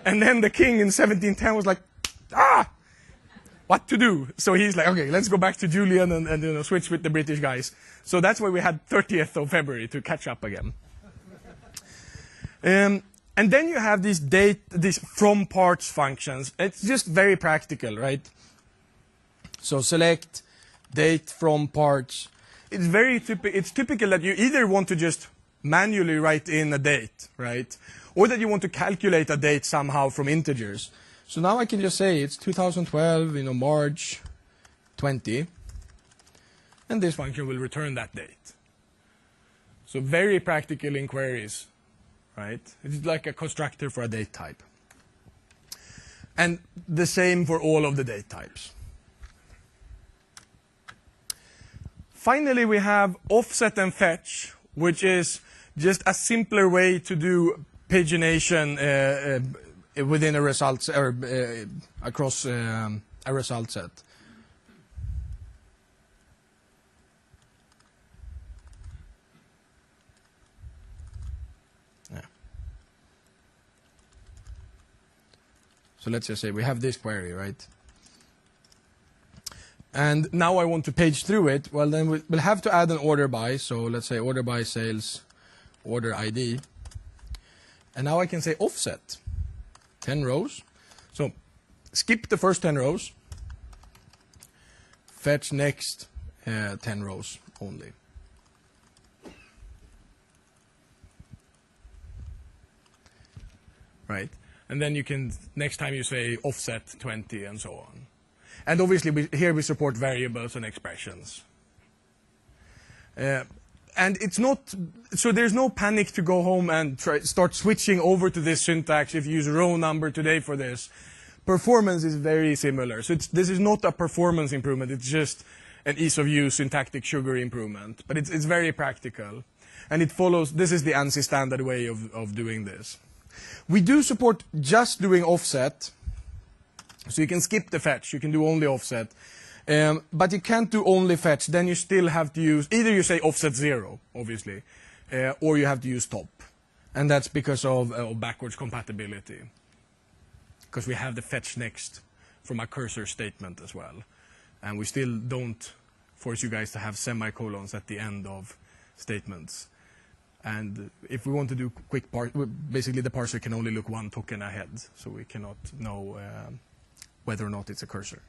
and then the king in 1710 was like, what to do? So he's like, okay, let's go back to Julian and switch with the British guys. So that's why we had 30th of February to catch up again. And then you have these from parts functions. It's just very practical, right? So select date from parts. It's typical that you either want to just manually write in a date, right? Or that you want to calculate a date somehow from integers. So now I can just say it's 2012, March 20. And this function will return that date. So very practical in queries, right? It's like a constructor for a date type. And the same for all of the date types. Finally, we have offset and fetch, which is just a simpler way to do pagination within a result or across a result set. Yeah. So let's just say we have this query, right? And now I want to page through it. Well, then we'll have to add an order by. So let's say order by sales, order ID. And now I can say offset, 10 rows. So skip the first 10 rows. Fetch next 10 rows only. Right? And then you can, next time you say offset 20 and so on. And obviously, here we support variables and expressions. And it's not, so there's no panic to go home and start switching over to this syntax if you use row number today for this. Performance is very similar. So this is not a performance improvement. It's just an ease of use syntactic sugar improvement. But it's very practical. And it follows, this is the ANSI standard way of doing this. We do support just doing offset. So you can skip the fetch, you can do only offset. But you can't do only fetch, then you still have to use, either you say offset 0, obviously, or you have to use top. And that's because of backwards compatibility. Because we have the fetch next from a cursor statement as well. And we still don't force you guys to have semicolons at the end of statements. And if we want to do quick parse, basically the parser can only look one token ahead, so we cannot know whether or not it's a cursor.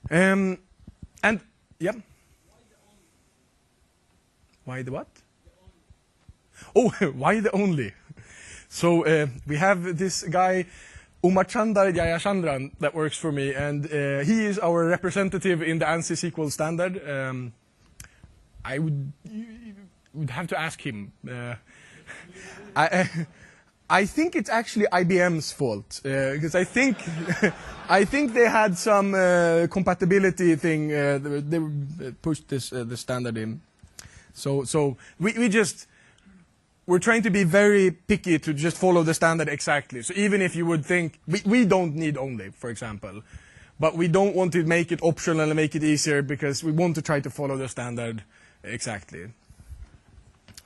And yeah. Why the what? Oh, why the only? So we have this guy, Umachandar Jayachandran, that works for me, and he is our representative in the ANSI SQL standard. I would have to ask him. I think it's actually IBM's fault because I think I think they had some compatibility thing. They pushed this the standard in. So we're trying to be very picky to just follow the standard exactly. So even if you would think we don't need only, for example, but we don't want to make it optional and make it easier because we want to try to follow the standard exactly.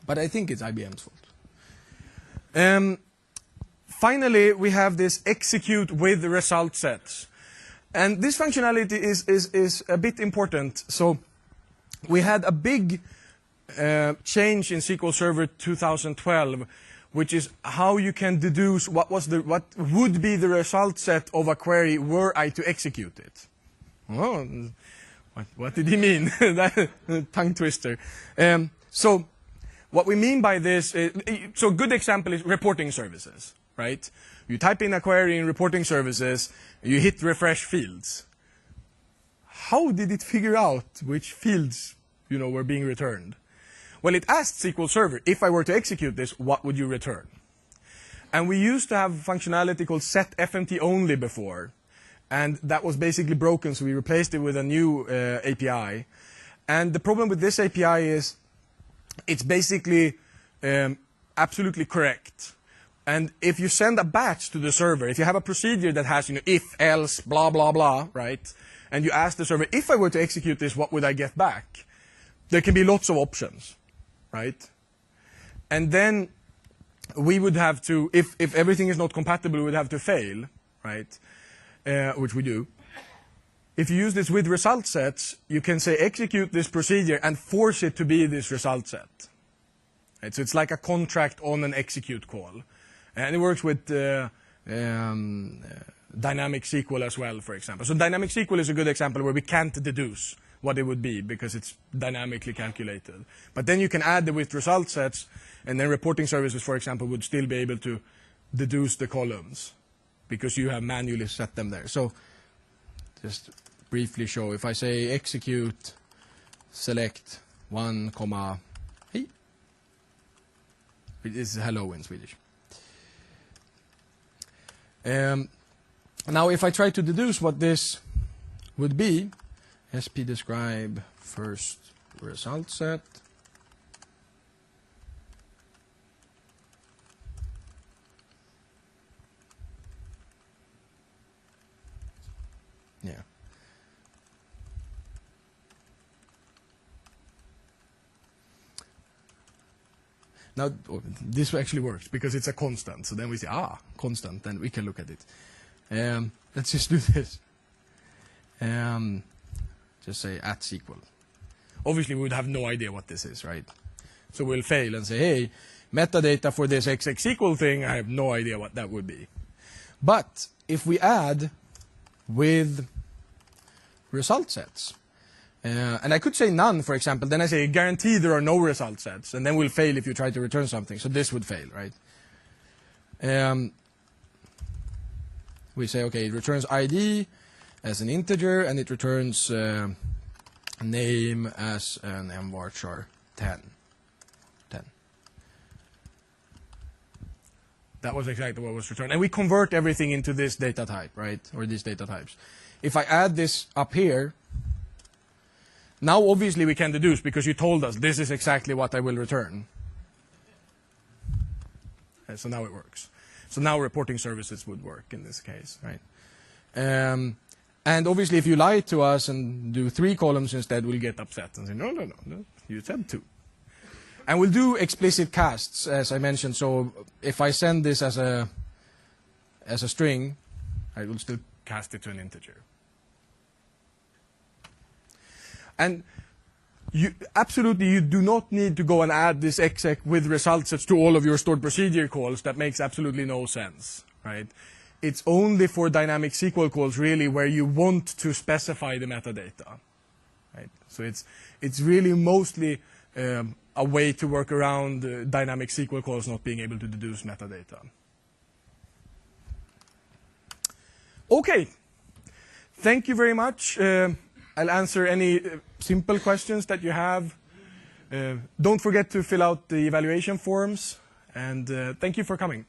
But I think it's IBM's fault. Finally, we have this execute with result sets. And this functionality is a bit important. So we had a big change in SQL Server 2012, which is how you can deduce what would be the result set of a query were I to execute it. Oh, what did he mean? That tongue twister. So what we mean by this is, so a good example is reporting services, right? You type in a query in reporting services, you hit refresh fields. how did it figure out which fields were being returned? Well, it asked SQL Server, if I were to execute this, what would you return? And we used to have functionality called set FMT only before. And that was basically broken, so we replaced it with a new API. And the problem with this API is it's basically absolutely correct. And if you send a batch to the server, if you have a procedure that has if, else, blah, blah, blah, right? And you ask the server, if I were to execute this, what would I get back? There can be lots of options, right? And then we would have to, if everything is not compatible, we would have to fail, right? Which we do. If you use this with result sets, you can say execute this procedure and force it to be this result set. Right? So it's like a contract on an execute call. And it works with dynamic SQL as well, for example. So dynamic SQL is a good example where we can't deduce what it would be because it's dynamically calculated. But then you can add the with result sets, and then reporting services, for example, would still be able to deduce the columns because you have manually set them there. So just briefly show, if I say execute, select 1, hey, it is hello in Swedish. Now, if I try to deduce what this would be, sp describe first result set. Yeah. Now, this actually works because it's a constant. So then we say, constant, then we can look at it. Let's just do this. Just say @SQL. Obviously, we would have no idea what this is, right? So we'll fail and say, hey, metadata for this SQL thing, I have no idea what that would be. But if we add with result sets, and I could say none, for example, then I say guarantee there are no result sets, and then we'll fail if you try to return something. So this would fail, right? We say, okay, it returns ID as an integer, and it returns name as an mvarchar 10. That was exactly what was returned. And we convert everything into this data type, right? Or these data types. If I add this up here, now obviously we can deduce because you told us this is exactly what I will return. And so now it works. So now reporting services would work in this case, right? And obviously if you lie to us and do 3 columns instead, we'll get upset and say, no, you said 2. And we'll do explicit casts, as I mentioned. So if I send this as a string, I will still cast it to an integer. And you do not need to go and add this exec with result sets to all of your stored procedure calls. That makes absolutely no sense, right? It's only for dynamic SQL calls really where you want to specify the metadata, right? So it's really mostly a way to work around dynamic SQL calls not being able to deduce metadata. Okay, thank you very much. I'll answer any simple questions that you have. Don't forget to fill out the evaluation forms, and thank you for coming.